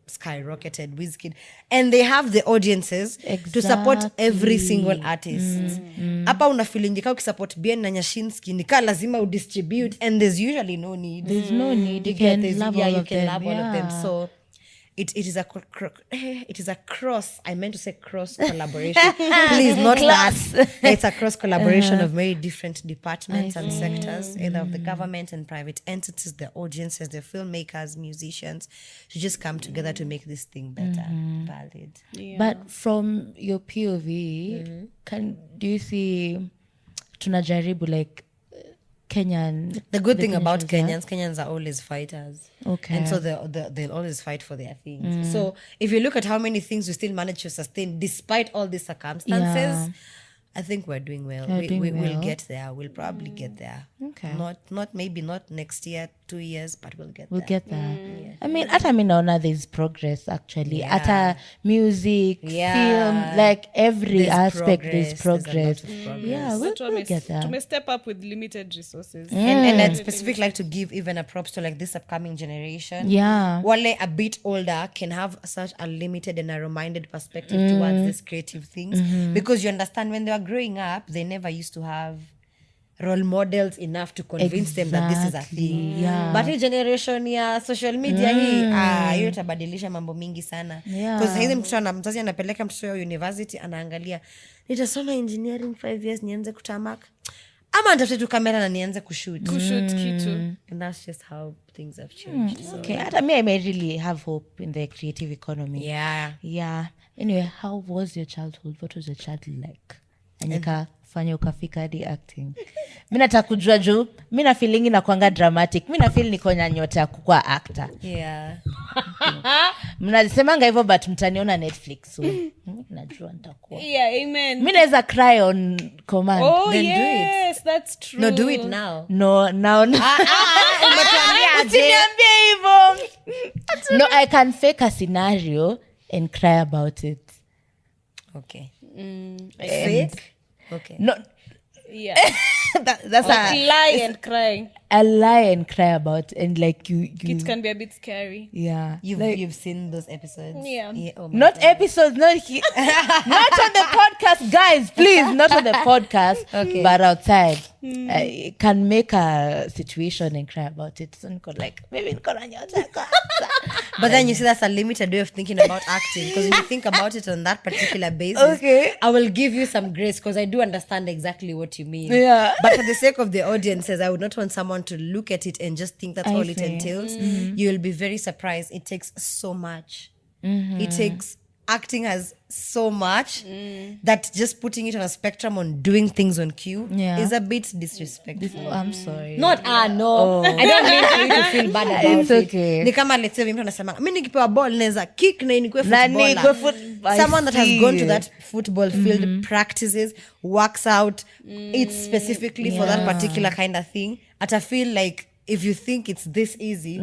skyrocketed, Wizkid, and they have the audiences to support every single artist. Hapa una feeling ka ukisupport Bien na Nyashinski nika lazima udistribute, and there's usually no need. There's no need. You get can this- love yeah, all you of can them. love all of them. Yeah. So it is a cross. I meant to say cross collaboration. Please, not that. It's a cross collaboration of very different departments and sectors, either of the government and private entities, the audiences, the filmmakers, musicians, to just come together to make this thing better, valid. But from your POV, do you see tunajaribu like Kenyan? The good thing about Kenyans are always fighters. Okay. And so they'll always fight for their things. So if you look at how many things we still manage to sustain despite all these circumstances, I think we're doing well. We'll get there. We'll probably get there. Okay. Maybe not next year, 2 years, but we'll get We'll there. get there. I mean, hata mi naona there's progress actually. Hata music, film, like every There's aspect progress. there's progress. There's a lot of progress. Yeah, we'll get there. To step up with limited resources. And I'd specifically like to give even a props to like this upcoming generation. Yeah. Wale a bit older can have such a limited and narrow-minded perspective towards these creative things, because you understand when they were growing up, they never used to have role models enough to convince them that this is a thing. Yeah. But hii generation ya social media hiyo itabadilisha mambo mingi sana. Yeah. Because hizi mzazi anapeleka mtoto wao university, anaangalia nitasoma engineering 5 years nianze kutamak, ama nitafute tu kamera na nianze kushoot kitu. and that's just how things have changed. So, Okay, hata me I may really have hope in the creative economy. yeah. Anyway, how was your childhood? What was your childhood like? Anyika fanya ukafika hadi acting. Mi nataka kujua juu mi na feeling inakuanga dramatic. Mi na feel niko na nyota ya kukuwa actor. Yeah. Mnasemanga hivyo but mtaniona Netflix soon. Najua nitakuwa. Yeah, amen. Mi naweza cry on command. Oh, Then do it. yes, that's true. No, do it now. No, now Umetuambia aje? Usiniambie hivyo. No, I can fake a scenario and cry about it. Okay. Fake? Okay. No, Yeah. that's Lie and cry. a lie and cry about, and like you It can be a bit scary. yeah. You've seen those episodes? Yeah. Oh my Not God. episodes, not not on the podcast, guys. Please, not on the podcast, but outside. Can make a situation and cry about it. So niko like, maybe niko na nyota ya kwanza. But then you see that's a limited way of thinking about acting, because when you think about it on that particular basis, Okay. I will give you some grace because I do understand exactly what you mean. Yeah. But for the sake of the audiences, I would not want someone to look at it and just think that's I all it see. entails. You will be very surprised. It takes so much. It takes acting has so much that just putting it on a spectrum on doing things on cue is a bit disrespectful. Oh, I'm sorry. Not no. I don't mean for you to feel bad about It's it. okay. Ni kama let's say mtu anasema mimi nikipewa ball naweza kick na nikue Na nikue footballer. Someone that has gone to that football field, practices, works out, eats specifically for that particular kind of thing. I feel like if you think it's this easy,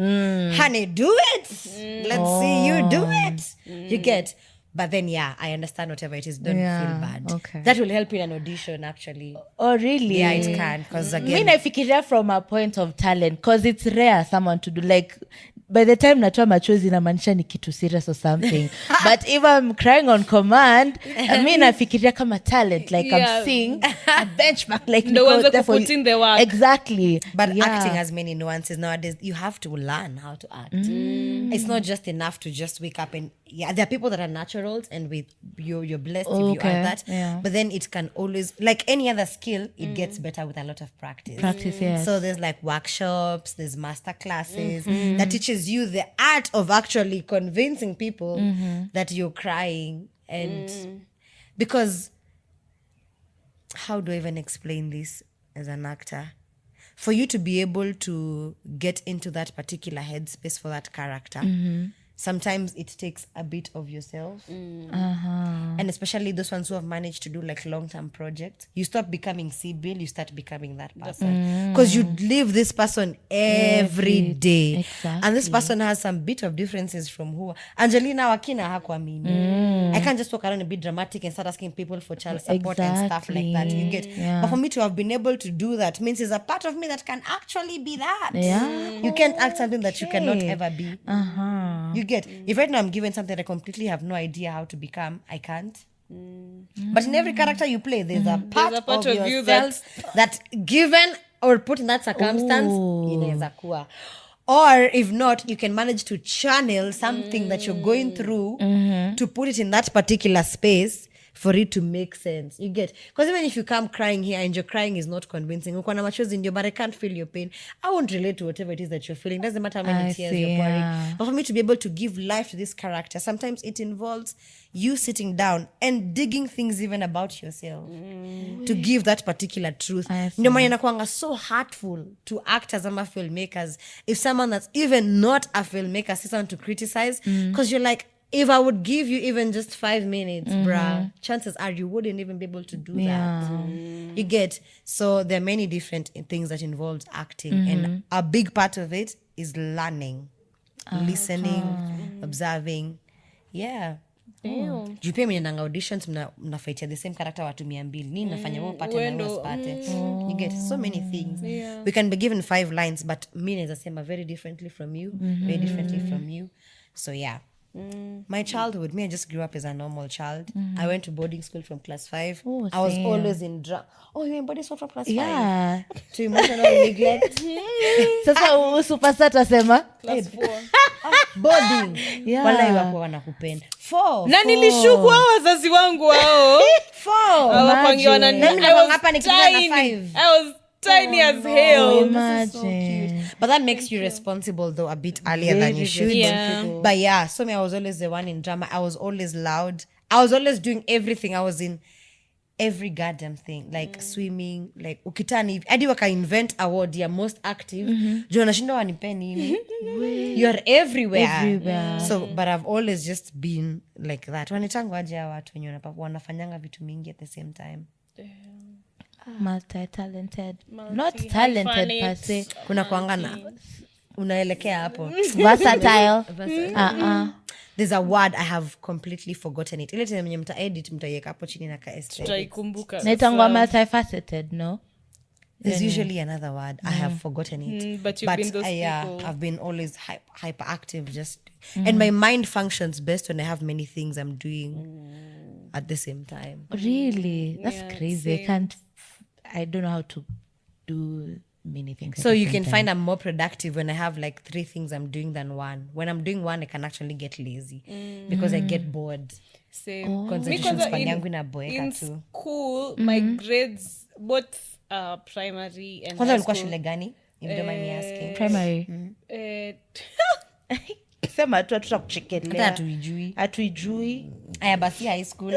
honey, do it. Let's see you do it. You get. But then, yeah, I understand whatever it is. Don't feel bad. Okay. That will help in an audition, actually. Oh, really? Yeah, it can. Because Mi again, naifikiria from a point of talent, because it's rare someone to do like, by the time natoa machozi inamaanisha ni kitu serious or something. But if I'm crying on command, mi nafikiria kama talent, like Yeah. I'm seeing a benchmark, like Ndio niko uanze there for- kuput in the work. Exactly. but Yeah. acting has many nuances nowadays. You have to learn how to act. It's not just enough to just wake up and there are people that are naturals and with you're blessed if you Okay, are that. yeah. But then it can always, like any other skill, it gets better with a lot of practice. Practice, yes. So there's like workshops, there's master classes that teaches you the art of actually convincing people that you're crying. And because how do I even explain this as an actor? For you to be able to get into that particular headspace for that character, sometimes it takes a bit of yourself. And especially those ones who have managed to do like long-term projects, you stop becoming Sibyl, you start becoming that person. Because you live this person every day. Exactly. And this person has some bit of differences from who Angelina Wakina hakuamini. I can't just walk around and be dramatic and start asking people for child support and stuff like that. You get. Yeah. But for me to have been able to do that means there's a part of me that can actually be that. Yeah. You can't act something that you cannot Okay. ever be. You get. If right now I'm given something I completely have no idea how to become, I can't. But in every character you play, there's a part, part of of you yourself that given or put in that circumstance, inaweza kuwa. Or if not, you can manage to channel something that you're going through to put it in that particular space for it to make sense. You get? Because even if you come crying here and your crying is not convincing, uko na machozi ndio, but I can't feel your pain, I won't relate to whatever it is that you're feeling. Doesn't matter how many I tears see, you're pouring. yeah. But for me to be able to give life to this character, sometimes it involves you sitting down and digging things even about yourself to give that particular truth. I see. Ndio maana inakuanga so hurtful to actors and filmmakers if someone that's even not a filmmaker sees someone to criticize, because you're like, if I would give you even just 5 minutes, bruh, chances are you wouldn't even be able to do that. You get? So there are many different things that involves acting, and a big part of it is learning, listening, observing. Yeah. Juu pia mnanga auditions mnafaitia the same character watu 200 nini nafanya wao pate na wao pate. You get so many things. We can be given 5 lines, but me naeza sema very differently from you, very differently from you. So yeah. My childhood, me, I just grew up as a normal child. I went to boarding school from class 5. Oh, I was same. always in Oh, you in boarding school from class 5? Yeah. To emotional neglect. Sasa superstar tasema Class 4. Boarding. Yeah. Wala iwako wanakupenda. 4. Na nilishuku hao wazazi wangu hao. 4. Hawapangiwa na Mimi I hapa nikiwa na 5. was tiny as hell. imagine. But that makes you responsible though a bit earlier than you should. Yeah. But yeah, so me, I was always the one in drama. I was always loud. I was always doing everything. I was in every goddamn thing, like swimming, like ukitani hadi waka invent award ya most active. Juu nashinda wanipe nini. You are everywhere. So but I've always just been like that. Wanitangu aje ya watu wenye wanafanyanga vitu mingi at the same time. Multi-talented. Not talented per se. Kuna kuangana unaelekea hapo. Versatile. There's a word I have completely forgotten it. Ile time mta edit mtaiweka hapo chini na ka estate. Tutaikumbuka. Naitangwa multifaceted, no? There's usually another word. I have forgotten it. But you've been those yeah, people. I've been always hyperactive, just and my mind functions best when I have many things I'm doing at the same time. Really? That's Yeah, crazy. same. I don't know how to do many things. So you can find I'm more productive when I have like 3 things I'm doing than one. When I'm doing one, I can actually get lazy because I get bored. Same. Concentration Me kwanza span yangu inaboeka in tu. school, my grades, both primary and Kwanza high ulikuwa school. shule gani? If you don't mind me asking. primary. Sema tu Hata tutakuchekelea. hatuijui. Hatuijui. Aya basi high school.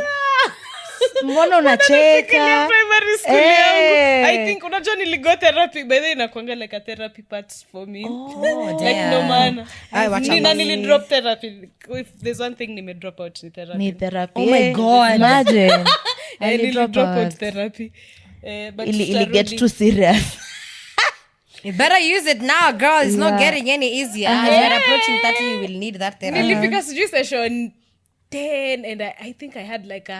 Mbona unacheka? Primary school yangu. I think unajua niligo therapy, by the way inakuanga like a therapy part for me. Like no man. Nilidrop therapy. If there's one thing nimedrop out ni therapy. Ni therapy. Oh my God. Imagine. Nilidrop out out. therapy. But Ili get tutarudi. too serious. You better use it now, girl. It's not getting any easier. As you're approaching 30, you will need that therapy. Nilifika sijui session 10 and I think I had like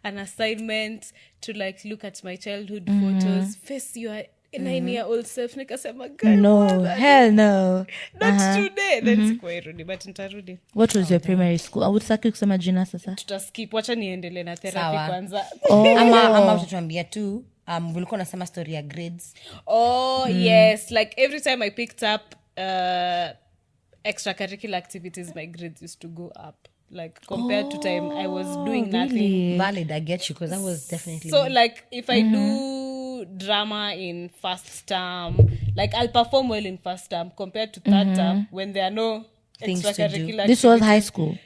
an assignment to like look at my childhood photos, face your 9-year-old self. Nikasema girl, No, hell no. not today. Then sikuwairudi, but nitarudi. What was your primary school? Utaki kusema jina sasa? Tutaskip, wacha niendelee na therapy Sawa. kwanza. ama utatuambia tu ulikuwa unasema story ya grades. Yes, like every time I picked up extracurricular activities, my grades used to go up, like compared to time I was doing nothing. Valid, I get you, because that was definitely So me. like if I do drama in first term, like I'll perform well in first term compared to third term when there are no Things to do. extracurricular This was activities. high school.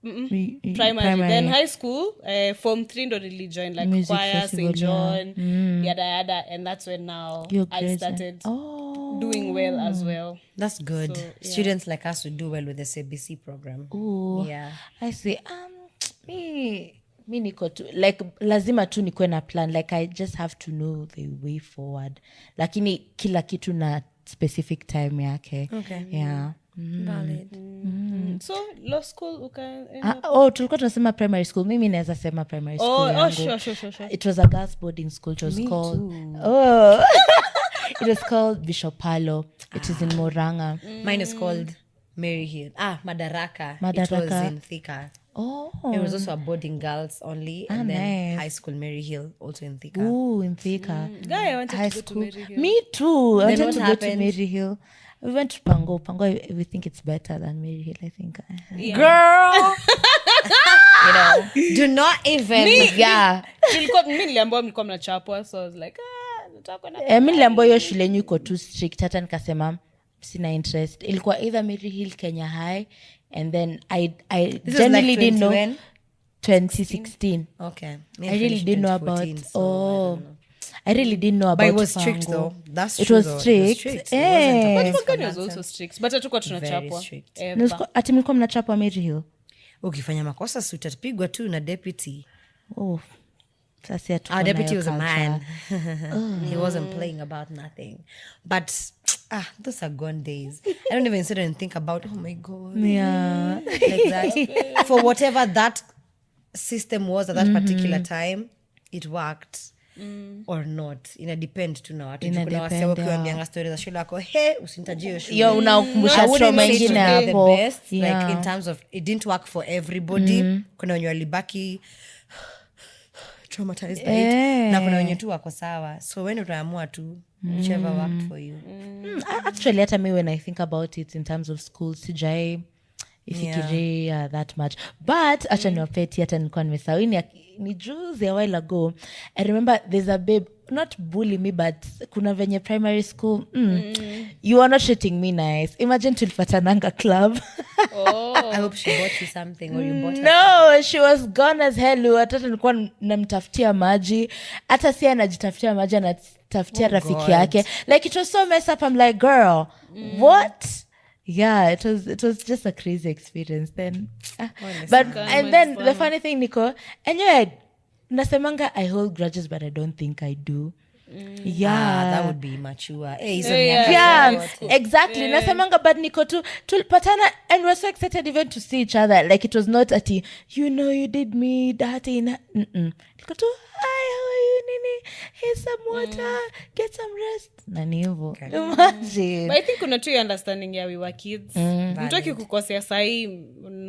Primary. Then high school, form 3 ndo nilijoin like Music choir, festival, St. John, yada yada, and that's when now Your I grades started doing well as well. That's good. So, yeah. Students like us would do well with the CBC program. Ooh. Yeah. I see. Mi niko tu like lazima tu nikuwe na plan, like I just have to know the way forward, lakini kila kitu na specific time yake. Okay. Yeah. Valid. So law school Tulikuwa tunasema primary school. Mimi naweza sema primary school yangu. Sure. It was a girls boarding school. It was called it was called Bishop Palo. It is in Moranga. Mine is called Mary Hill. Madaraka. It Madaraka. was in Thika. It was also a boarding girls only, and then nice. high school Mary Hill, also in Thika. Ooh, in Thika. Guy, I wanted High to go to school. Mary Hill. Me too. I Then wanted what to go to happened? Mary Hill. We went to Pango. Pango, we think it's better than Mary Hill, I think. Yeah. Girl! You know. Do not even. Yeah. Mi niliambiwa mlikuwa mnachapwa, so I was like, nataka kwenda. Mi niliambiwa hiyo shule yenyu iko too strict, hata nikasema sina interest. Ilikuwa either Mary Hill, Kenya High, and then I This genuinely was like didn't know 20 when? 2016. Okay. Me, I really finished didn't know about 2014, so I don't know. I really didn't know about But it was strict Pango. though. That's It true was though. strict. It was Eh. wasn't a But Makani was for also nonsense. strict. But hatukuwa tunachapwa. strict. Ever. Ati mlikuwa mnachapa Mary Hill? Ukifanya makosa si utapigwa tu na deputy. Oh. Sasa hatuko Our na deputy hiyo was a man. culture. He wasn't playing about nothing. But those are gone days. I don't even sit and think about, oh my God. Yeah. Like that. For whatever that system was at that particular time, it worked. Or not. Ina depend tu na watu. Ina Kuna wase depend, wakiambianga stories za shule wako, he usinitajie hiyo shule. Yo, unakumbusha I wouldn't trauma say it ingine would be the hapo. best, Yeah. like in terms of it didn't work for everybody. Kuna wenye walibaki traumatized by it, na kuna wenye tu wako sawa, so when utaamua tu whichever worked for you. Actually, hata me when I think about it in terms of school, sijai ifikiria that much. But acha niwapeti hata nilikuwa nimesahau. Ni juzi a while ago. I remember there's a babe, not bully me, but kuna venye primary school. You are not treating me nice. Imagine tulipatananga club. I hope she bought you something or you bought her. No, she was gone as hell. Hata nilikuwa namtafutia maji, hata si anajitafutia maji, anatafutia rafiki God. yake. Like it was so messed up. I'm like, girl, what? Yeah, it was just a crazy experience then. But and then the funny thing, Nico, anyway, nasemanga I hold grudges, but I don't think I do. Yeah. That would be mature. Hey, hizo Yeah, miaka Yeah, zote. exactly. Nasemanga but niko tu tulipatana and we're so excited even to see each other. Like it was not ati, you know, you did me dirty. Niko tu, hi, how are you, Nini? Here's some water. Get some rest. Nani hivo. Imagine. But I think kuna tu hiyo understanding ya we were kids. Mtu akikukosea sahi,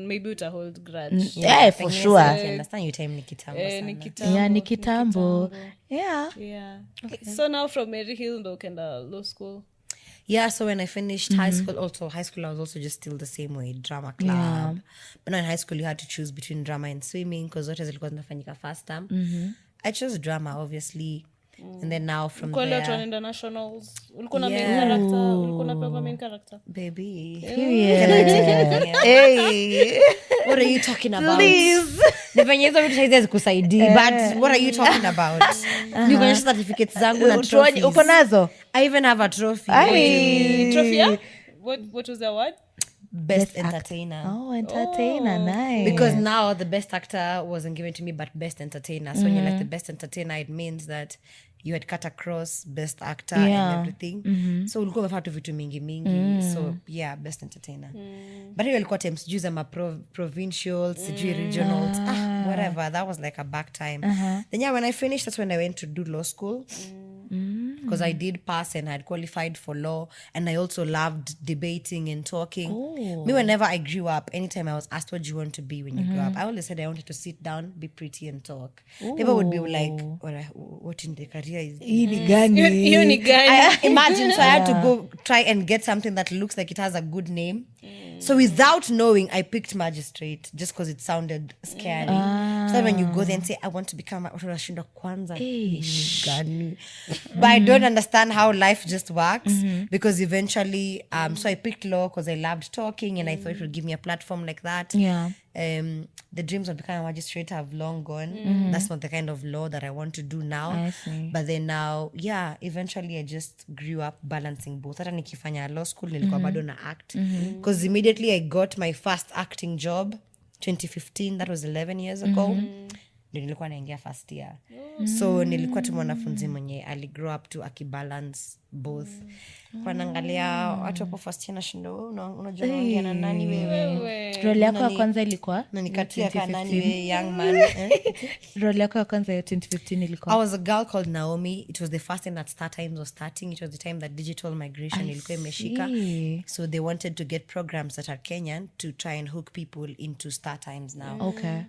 maybe uta hold grudge. Yeah, for Pengine sure. si understand your time ni kitambo sana. Ni kitambo. Yeah, ni kitambo. Yeah. Yeah. Okay. So now from Mary Hill ndo ukenda law school. Yeah, so when I finished high school, I was also just still the same way, drama club. Yeah. But now in high school, you had to choose between drama and swimming because zote zilikuwa zinafanyika first term. I chose drama, obviously. And then now from Kwa leo there, tunaenda nationals. Ulikuwa na main Yeah. character. Ulikuwa unapewa main character. baby, Yeah. Hey. what are you talking about? Please. Ni venye hizo vitu saizi hazikusaidii, but what are you talking about? Nikuonyesha certificates zangu na trophies. Uko nazo? I even have a trophy. Trophy, yeah? What was the award? Best entertainer. Oh, entertainer. Nice. Because now the best actor wasn't given to me, but best entertainer. So when you're like the best entertainer, it means that you had cut across best actor Yeah. and everything. So ulikuwa umefanya tu vitu mingi. So yeah, best entertainer. But hiyo ilikuwa times juu za provincials, sijui regionals, whatever. That was like a back time. Then yeah, when I finished, that's when I went to do law school. Because I did pass and I had qualified for law, and I also loved debating and talking. Me, whenever I grew up, anytime I was asked what do you want to be when you grow up, I always said I wanted to sit down, be pretty and talk. People would be like, what in the career is this? Hii ni gani? Hiyo ni gani? Imagine, so I had to go try and get something that looks like it has a good name. So without knowing, I picked magistrate just because it sounded scary. So that when you go there and say, I want to become unashindwa kwanza ni gani? But I don't understand how life just works because eventually, so I picked law because I loved talking and I thought it would give me a platform like that. Yeah. The dreams of becoming a magistrate have long gone. That's not the kind of law that I want to do now. I see. But then now, yeah, eventually I just grew up balancing both. Hata nikifanya law school nilikuwa bado na act. Because immediately I got my first acting job, 2015, that was 11 years ago. ndio nilikuwa naingia first year. So nilikuwa tu mwanafunzi mwenye aligrow up to akibalance both. Kwa naangalia watu hapo first year nashindo unajua naongea na nani wewe. Role yako ya kwanza ilikuwa Na nikatia ka nani wewe young man. role yako ya kwanza ya 2015 ilikuwa I was a girl called Naomi. It was the first time that Star Times was starting. It was the time that digital migration ilikuwa imeshika. So they wanted to get programs that are Kenyan to try and hook people into Star Times now. Okay.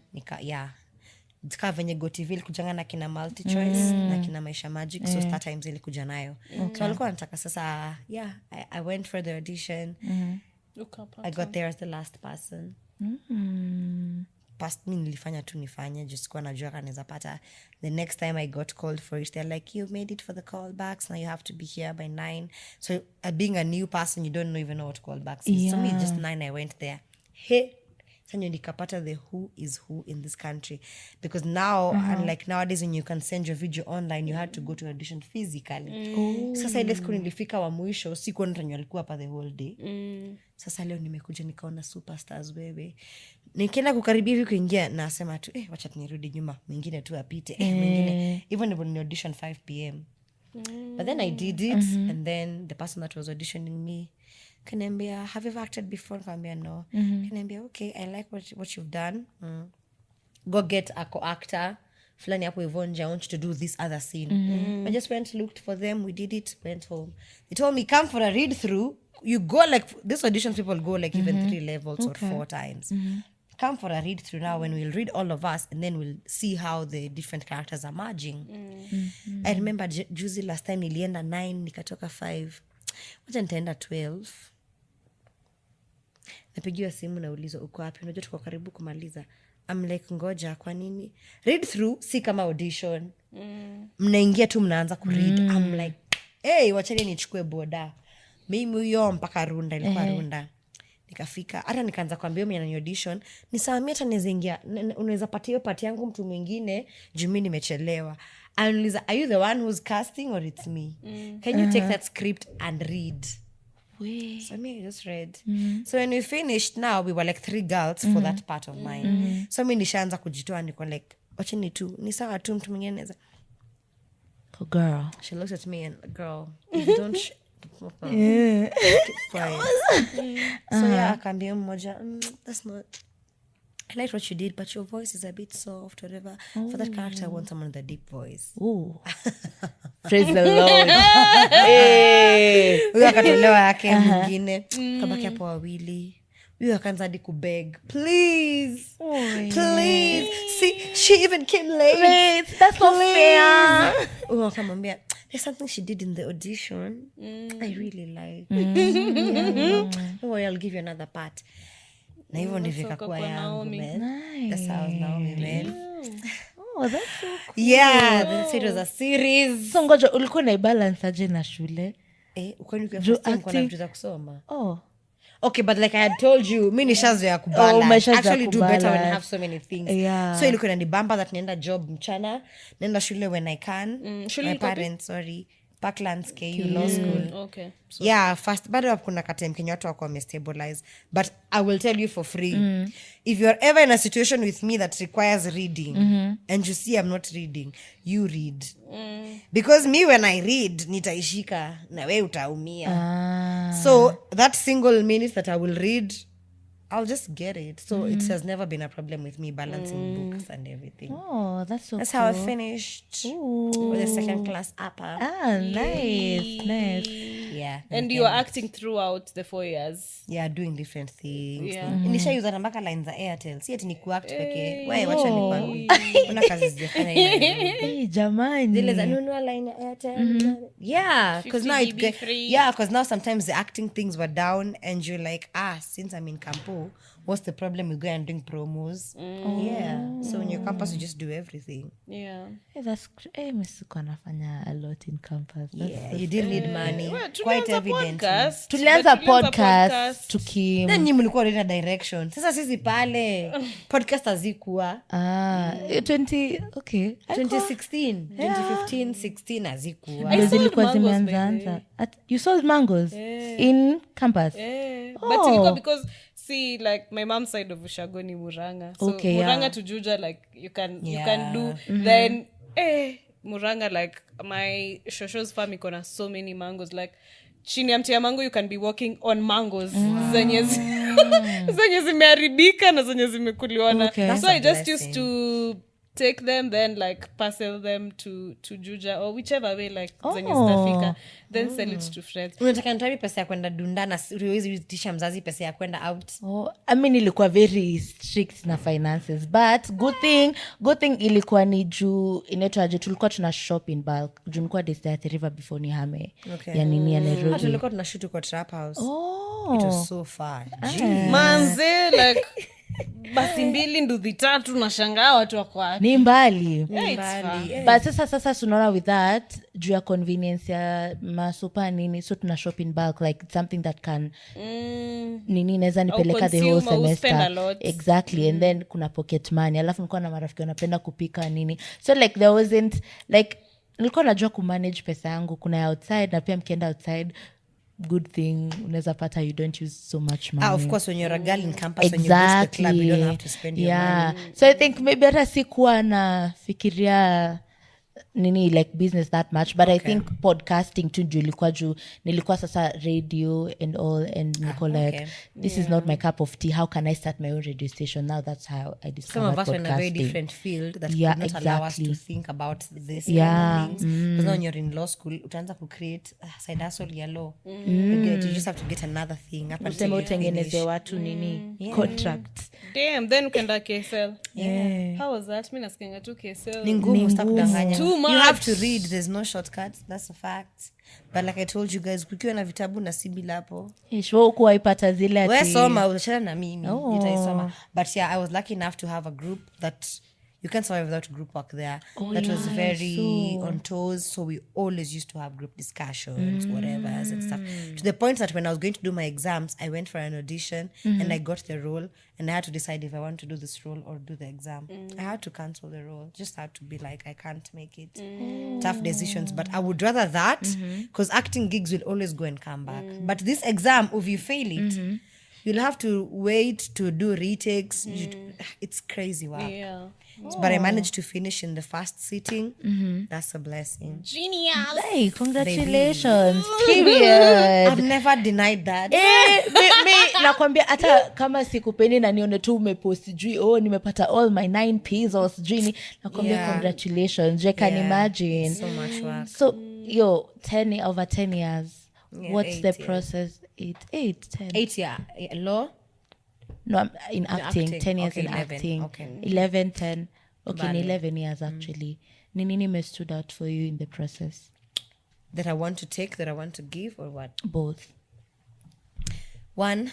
Tika venye GoTV ilikujanga na kina MultiChoice na kina Maisha Magic. So Star Times ilikuja nayo. So walikuwa wanataka sasa, I went for the audition. I got there as the last person. Past me nilifanya tu nifanye just kwa najua kanaweza pata. The next time I got called for it, they're like, you made it for the callbacks, now you have to be here by 9. So being a new person, you don't even know what callbacks is. So me just 9 I went there. Hey, sanyo nikapata the who is who in this country, because now unlike nowadays when you can send your video online, you had to go to audition physically. Sasa ile siku nilifika wa mwisho sikuwa ntanyo alikuwa hapa the whole day. Sasa leo nimekuja nikaona superstars wewe, nikienda kukaribia hivi kuingia nasema tu wacha tunirudi nyuma mwingine tu apite mwingine, even if ni audition 5 p.m. But then I did it and then the person that was auditioning me kaniambia, have you ever acted before? Kaniambia no. Kaniambia okay, I like what you've done. Go get a co-actor fulani hapo Yvonne, I want you to do this other scene. I just went, looked for them, we did it, went home. They told me, come for a read through. You go like this auditions, people go like even 3 levels or 4 times. Come for a read through now when we'll read all of us and then we'll see how the different characters are merging. I remember juzi last time nilienda 9 nikatoka 5. Wacha nitaenda 12. Napigiwa simu naulizwa uko wapi? Unajua tuko karibu kumaliza. I'm like ngoja, kwa nini? Read through si kama audition. Mnaingia tu mnaanza kuread. I'm like, hey, wachani nichukue boda. Mimi huyo mpaka runda, ilikuwa runda. Nikafika, hata nikaanza kuambia mimi na audition, ni sawa mimi hata naweza ingia, unaweza patia hiyo pati yangu mtu mwingine, juu mimi nimechelewa. Anauliza, are you the one who's casting or it's me? Can you take that script and read? So me, I just read. So when we finished now, we were like 3 girls for that part of mine. So me nishaanza kujitoa, niko like, wacheni tu, ni sawa tu mtu mwingine naweza. Girl. She looks at me and, girl, if you don't keep quiet. So akaambia mmoja, that's not, I liked what you did, but your voice is a bit soft, whatever. For that character, I want someone with a deep voice. Ooh. Praise the Lord. Huyo akatolewa yake mwingine, kabaki hapo wawili. Huyo akaanza hadi kubeg, please, please. See, she even came late. That's not fair. Huyo akamwambia, there's something she did in the audition I really like. Oh, I'll give you another part. Na hivyo ndivyo ikakuwa yangu, man. That's how Naomi, man. Oh, that's so cool. Yeah, then it was a series. So ngoja, ulikuwa na balance aje na shule? Ukwani kwa first time kuna vitu za kusoma. Okay, but like I had told you, mi nishazoea kubalance. Actually do better when I have so many things. Yeah. So ilikuwa inanibamba that naenda job mchana, naenda shule when I can. My parents, Parklands KU Law School. Okay. So. Yeah, first bado kuna katem Kenya watu wako wamestabilize, but I will tell you for free. If you're ever in a situation with me that requires reading and you see I'm not reading, you read. Because me when I read nitaishika na we utaumia. So that single minute that I will read, I'll just get it. So it has never been a problem with me balancing books and everything. Oh, that's so That's cool. how I finished with a second class upper. Nice. Yeah. And you were acting throughout the 4 years. Yeah, doing different things. Yeah. Nishayuza na mpaka line za Airtel. Si ati ni kuact pekee. Wewe wacha nikwambie. Kuna kazi zijafanya hiyo. Hey, jamani. Zile za nunua line ya Airtel. Yeah, because now 50 GB free. yeah, because now sometimes the acting things were down and you're like, since I'm in Campo, what's the problem with going and doing promos? Yeah. So in your campus you just do everything. Yeah. Hey, that's misuko nafanya a lot in campus. Yeah, you didn't need money. Well, Quite tulianza evident. podcast. Tulianza But podcast tuki Then you mlikuwa already na direction. Sasa sisi pale podcast hazikuwa 20 2016, 2015, 16 hazikuwa. I Ndio sold zilikuwa mangoes, zimeanza by the way. You sold mangoes in campus? But ilikuwa because see like my mom's side of Ushago ni Muranga. So Okay, Muranga yeah. to Juja, like you can Yeah. do then Muranga, like my shosho's farm iko na so many mangoes, like chini ya mti ya mango you can be walking on mangoes zenye zimeharibika na zenye zimekuliwa na. Okay. So I just used to take them, then like parcel them to Juja or whichever way, like zenye zitafika, then sell it to friends. Unataka nitoe pesa ya kwenda dunda na huwezi itisha mzazi pesa ya kwenda out? I mean ilikuwa very strict na finances, but good thing ilikuwa ni juu inaitwaje, tulikuwa tuna shop in bulk juu nilikuwa Daystar at the River before ni hame ya nini ya Nairobi. Tulikuwa tunashoot kwa trap house. It was so far. Manze, like basi 2 nduthi 3 nashangaa watu wako wapi. Ni mbali. Mbali. But sasa tunaona with that juu ya convenience ya masupa nini, so tuna shop in bulk, like something that can nini inaweza nipeleka the whole consume, au spend a semester. lot. Exactly. And then kuna pocket money, alafu nilikuwa na marafiki wanapenda kupika nini, so like there wasn't like nilikuwa najua kumanage pesa yangu. Kuna ya outside na pia mkienda outside, good thing unaweza pata you don't use so much money. Of course, when you're a girl in campus, when you go to the club, you don't have to spend your money. So I think maybe hata sikuwa nafikiria nini like business that much, but I think podcasting tu juu ilikuwa juu nilikuwa sasa radio and all, and niko like this is not my cup of tea, how can I start my own radio station? Now that's how I discovered Some of us podcasting. were in a very different field that Yeah, could not allow us to exactly. think about this Yeah, kind of things. Because now when you're in law school, utaanza to create side hustle ya law. You just have to get another thing up until Useme you utengeneze finish. watu nini contracts. Damn, then ukenda KSL. How was that? Mimi nasikianga tu KSL. Ni ngumu, stop kudanganya. Too much. You have to read, there's no shortcuts, that's a fact. But like I told you guys, kukiwa na vitabu na sibila hapo, Shwo kuwa ipata zile we ati soma, utachana na mimi, nitaisoma. But yeah, I was lucky enough to have a group that you can't survive without group work there. That was very on toes, so we always used to have group discussions, whatever and stuff. To the point that when I was going to do my exams, I went for an audition and I got the role, and I had to decide if I want to do this role or do the exam. I had to cancel the role. Just had to be like, I can't make it. Tough decisions, but I would rather that, because acting gigs will always go and come back. But this exam, if you fail it, you'll have to wait to do retakes. It's crazy work. Yeah. But I managed to finish in the first sitting. That's a blessing. Genius. hey, congratulations. Period. I've never denied that. mi nakwambia hata kama sikupeni na nione tu umepost sijui nimepata all my 9 P's or sijui ni nakwambia Yeah. congratulations. I can imagine. So much work. So over 10 years. Yeah, What's 8 the years. process? 10. 8 year law. No, I'm in acting. acting. 10 years Okay, in 11. acting. Okay. 11, 10. Okay, Valid. 11 years actually. Ni nini me stood out for you in the process? That I want to take, that I want to give, or what? Both. One,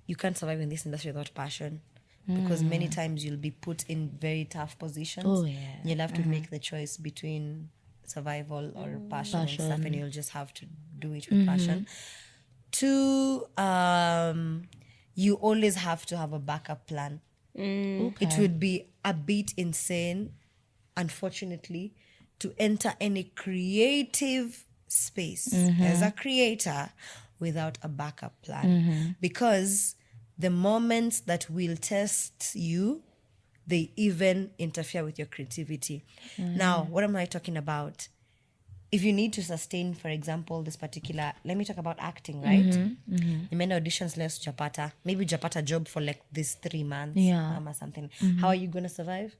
you can't survive in this industry without passion. Because many times you'll be put in very tough positions. Oh, yeah. You'll have to make the choice between survival or passion and stuff, and you'll just have to do it with passion. Two, you always have to have a backup plan. It would be a bit insane, unfortunately, to enter any creative space as a creator without a backup plan. Because the moments that will test you, they even interfere with your creativity. Now, what am I talking about? If you need to sustain, for example, this particular, let me talk about acting, right? Nimeenda auditions leo sijapata. Maybe japata job for like this 3 months or something. How are you going to survive?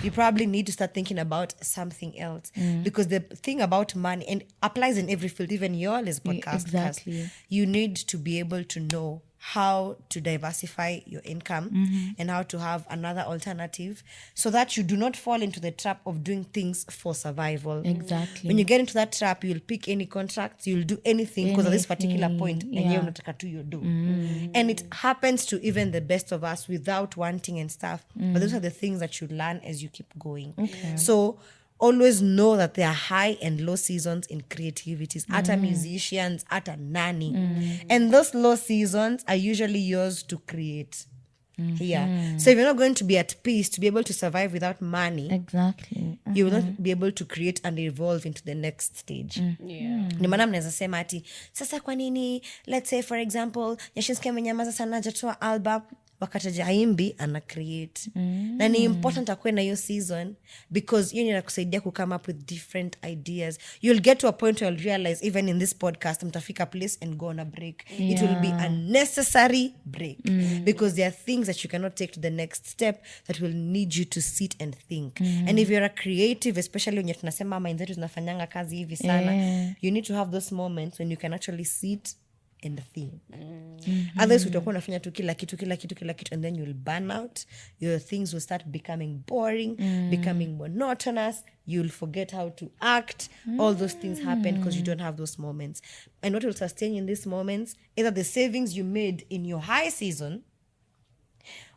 You probably need to start thinking about something else. Because the thing about money, and applies in every field, even yours as podcast, exactly. you need to be able to know how to diversify your income and how to have another alternative so that you do not fall into the trap of doing things for survival. Exactly. When you get into that trap, you'll pick any contracts, you'll do anything because at this particular point, and you unataka tu you do. And it happens to even the best of us without wanting and stuff. But those are the things that you learn as you keep going. So always know that there are high and low seasons in creativities. Ata musicians, ata nani. And those low seasons are usually yours to create. Yeah. So if you're not going to be at peace to be able to survive without money, Exactly. you will not be able to create and evolve into the next stage. Yeah. Ni maana mnaweza sema ati sasa kwa nini, let's say for example Nyashinski amenyamaza sana hajatoa album wakati haimbi ana create. Na ni important akuwe na hiyo season because hiyo inakusaidia ku come up with different ideas. You'll get to a point where you'll realize even in this podcast mtafika place and go on a break. It will be a necessary break because there are things that you cannot take to the next step that will need you to sit and think. And if you're a creative, especially when tunasema mind zetu zinafanyanga kazi hivi sana, you need to have those moments when you can actually sit and think. Otherwise utakuwa unafanya tu kila kitu and then you'll burn out. Your things will start becoming boring, becoming monotonous. You'll forget how to act. All those things happen because you don't have those moments. And what will sustain you in these moments, either the savings you made in your high season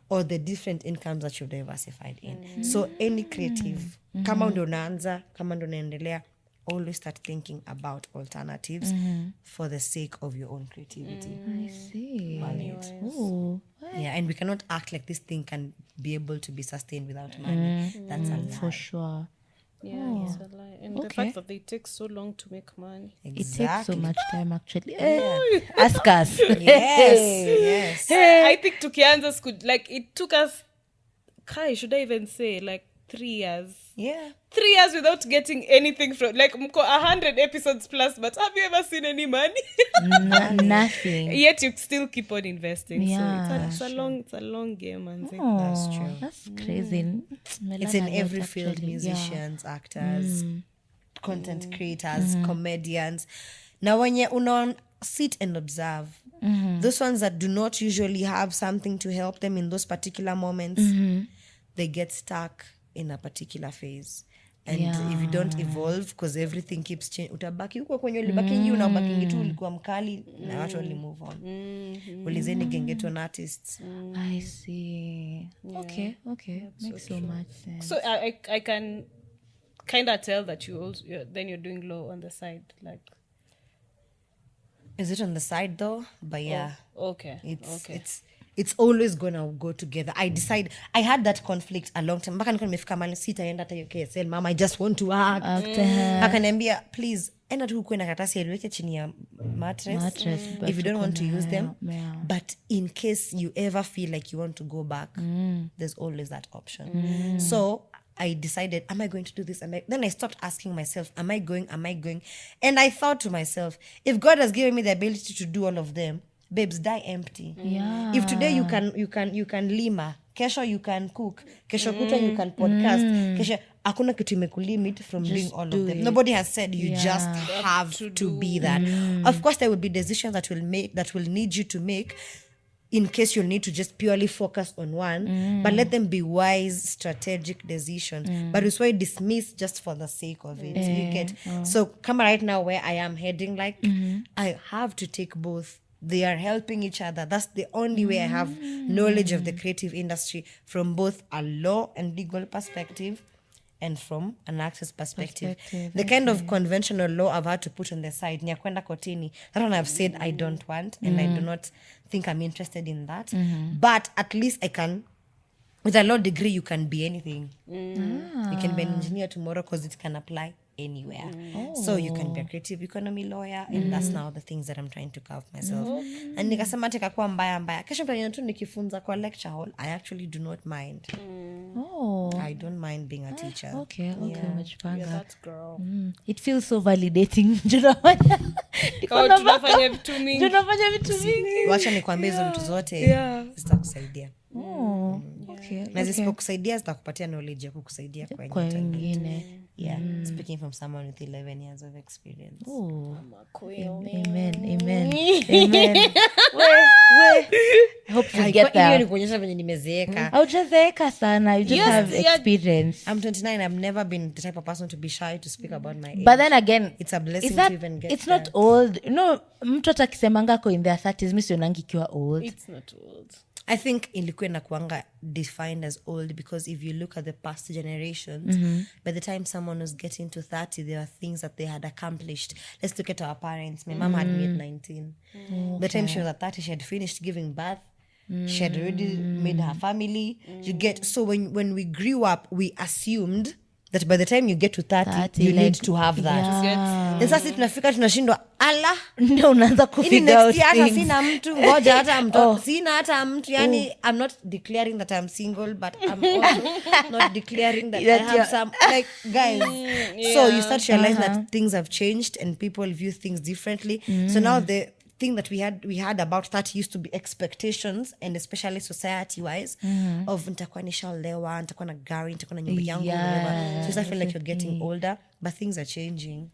or the different incomes that you've diversified in. So any creative, kama ndo unaanza, kama ndo unaendelea, always start thinking about alternatives for the sake of your own creativity. I see. Ooh. Yeah, and we cannot act like this thing can be able to be sustained without money. That's a lie. For sure. Yeah, it's a lie. And the Okay. fact that they take so long to make money. It takes so Exactly. much time actually. Ask us. Yes. I think tukianza could like it took us should I even say like 3 years. Yeah. 3 years without getting anything from like mko 100 episodes plus, but have you ever seen any money? Nothing. Yet you still keep on investing. Yeah. So it's a long game, and That's true. That's crazy. It's in every field, musicians, actors, content creators, comedians. Now when you sit and observe, those ones that do not usually have something to help them in those particular moments, they get stuck in a particular phase. And if you don't evolve, because everything keeps changing, utabaki huko kwenye ulibakingi unabakingi tu ulikuwa mkali na watu wali move on. Ulizeni gengeton artists. I see. Okay. Makes so much sense. So I can kind of tell that you're doing low on the side, like. Is it on the side though? But yeah. Okay. It's always gonna go together. I had that conflict a long time. Mpaka nilikuwa nimefika mahali sitaenda hata hiyo KSL. Mama, I just want to act. Akaniambia, please, enda tu kuwe na karatasi eliweke chini ya mattress if you don't want to use them. Yeah. But in case you ever feel like you want to go back, there's always that option. So I decided, am I going to do this? Then I stopped asking myself, am I going? And I thought to myself, if God has given me the ability to do all of them, babes, die empty. Yeah. If today you can lima, kesho you can cook, kesho kutwa you can podcast, kesho hakuna kitu imekulimit from doing all of them. Nobody has said you just have to be that. Of course there will be decisions that will need you to make in case you'll need to just purely focus on one, but let them be wise, strategic decisions. But it's why dismiss just for the sake of it. You get so come right now where I am heading, like I have to take both. They are helping each other. That's the only way I have knowledge of the creative industry from both a law and legal perspective and from an access perspective. The kind of conventional law I've had to put on the side, ni ya kwenda kotini, that one I've said I don't want and I do not think I'm interested in that. But at least I can, with a law degree, you can be anything. You can be an engineer tomorrow because it can apply anywhere. So you can be a creative economy lawyer, and that's now the things that I'm trying to carve myself. And nikasema tika kuwa mbaya kesho mtaniona tu nikifunza kwa lecture hall. I actually do not mind. I don't mind being a teacher. Okay, umejipanga. Yeah, that girl. It feels so validating. Tunafanya vitu mingi. Wacha nikwambie hizo vitu zote zitakusaidia. Okay. Na zisipokusaidia zitakupatia knowledge ya kukusaidia Kwa wengine. Yeah, speaking from someone with 11 years of experience. Amen. I hope to get Hiyo there. ni kuonyesha venye nimezeeka. Haujazeeka sana, you just have experience. I'm 29. I've never been the type of person to be shy to speak about my age. But then again, It's a blessing is that, to even get it's there. not old. Mtu hata akisemanga ko in their 30s, mi sionangi ikiwa old. It's not old. I think ilikuwa inakuanga defined as old because if you look at the past generations, by the time someone was getting to 30, there were things that they had accomplished. Let's look at our parents. My mom had me at 19. By the time she was at 30, she had finished giving birth. She had already made her family. You get, so when we grew up, we assumed that by the time you get to 30 you like, need to have that. And sasa tunafika tunashindwa ala ndio unaanza ini kufigure out next year hata things. sina mtu ngoja hata mtoto sina hata mtu yani I'm not declaring that I'm single but I'm also not declaring that I That have you're- some like guys so you start to realize that things have changed and people view things differently so now the thing that we had about that used to be expectations and especially society wise of nitakuwa nishaolewa nitakuwa na gari nitakuwa na nyumba yangu whatever. So I feel like you're getting older but things are changing.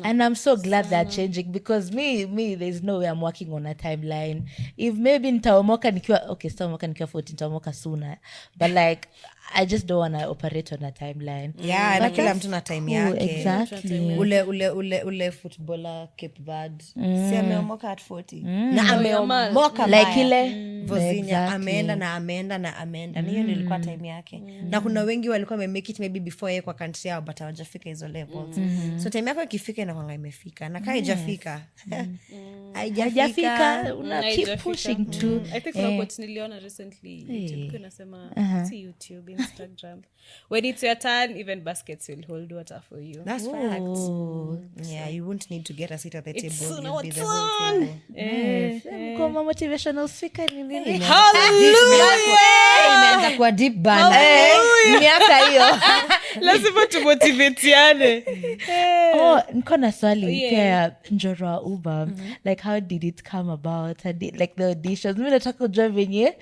And I'm so glad they're changing because me there's no way I'm working on a timeline. If maybe nitaomoka nikiwa sitaomoka nikiwa 14 nitaomoka sooner but like I just don't want to operate on a timeline. Yeah, na kila mtu na time yake. Exactly. Ule footballer Cape Verde si ameomoka at 40 na ameomoka Like ile Vozinha ameenda na hiyo nilikuwa time yake na kuna wengi walikuwa wamemake it maybe before yeye kwa country yao but hawajafika hizo levels so time yako ikifika inakwanga imefika na kaa haijafika haijafika una keep pushing to I think kuna quote niliona recently YouTube inasema si YouTube Instagram when it's your turn even baskets will hold water for you. that's facts yeah you won't need to get a seat at the table soon you'll our be the whole table kama motivational speaker ni nini imeanza kuwa deep bana miaka hiyo lazima tumotivetiane. niko na swali pia ya Njoro wa Uber like how did it come about like the auditions mi nataka kujua venye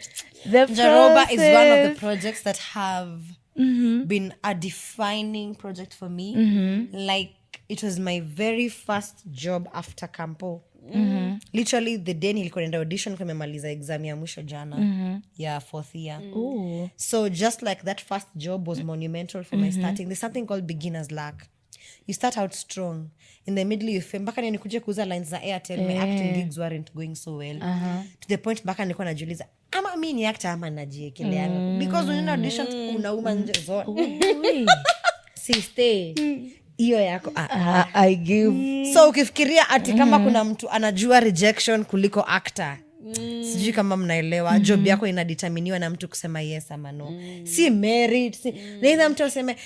the Njoroba is one of the process. projects that have been a defining project for me. Like it was my very first job after campo. Literally the day nilikuwa naenda audition kumemaliza exam ya mwisho jana ya 4th year. So just like that first job was monumental for my starting. There's something called beginner's luck. You start out strong. In the middle you fail. Mpaka nikuje kuuza lines za Airtel, my acting gigs weren't going so well. To the point mpaka nilikuwa najiuliza ama mi ni actor ama najiekelea. Because unaenda auditions unauma nje zote. Si stay. Iyo yako I give so ukifikiria ati kama kuna mtu anajua rejection kuliko actor sijui kama mnaelewa job yako inadeterminiwa na mtu kusema yes ama no si merit si neither mtu aseme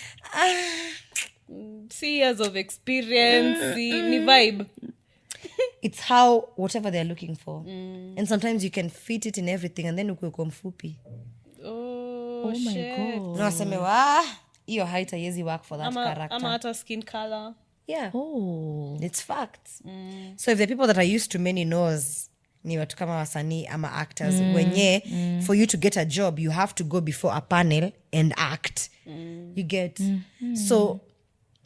See years of experience ni vibe. it's how whatever they're looking for and sometimes you can fit it in everything and then ukiwa mfupi Oh my shit. God. na waseme hiyo height haiwezi work for that character ama hata skin color. yeah it's facts so if the people that are used to many knows ni watu kama wasanii ama actors wenye for you to get a job you have to go before a panel and act you get so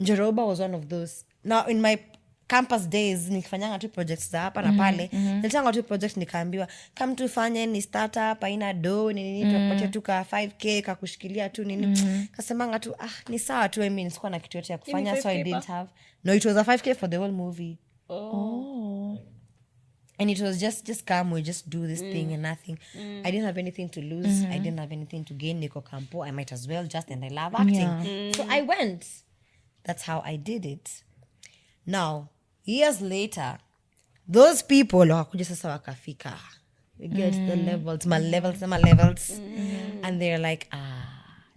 Njoroba was one of those. Now in my campus days nikifanyanga tu projects za hapa na pale nilitanga tu project nikaambiwa kama tufanye ni startup haina do ni nini tupatie tu ka 5k kakushikilia tu nini kasemanga tu ni sawa tu mimi nisikuwa na kitu yote ya kufanya so I didn't have no it was a 5k for the whole movie and it was just come we just do this thing and nothing I didn't have anything to lose I didn't have anything to gain niko campo I might as well just and I love acting so I went that's how I did it now years later those people wakuja sasa wakafika you get the levels my levels and they're like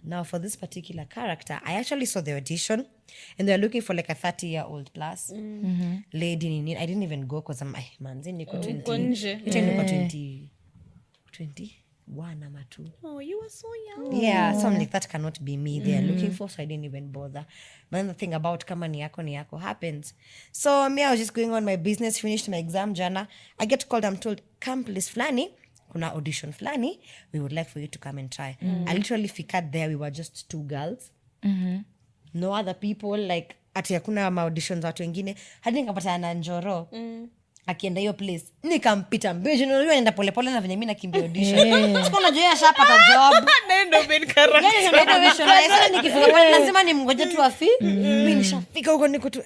now for this particular character I actually saw the audition and they're looking for like a 30-year-old plus lady I didn't even go because I'm manzi niko 20 21 ama 2 Oh, you were so young. yeah so I'm like that cannot be me they are looking for so I didn't even bother but then the thing about kama ni yako happens so me I was just going on my business finished my exam jana I get called I'm told come please flani kuna audition flani we would like for you to come and try I literally figured there we were just 2 girls no other people like ati hakuna auditions watu wengine hadi nikapata na Njoro akienda hiyo place nikampita mbio unajua naenda polepole na venye mimi nakimbia audition siko najua ashapata job Nendo ben character. yani ndio audition sasa nikifika pale lazima nimngoje tu afi mimi nishafika huko niko tu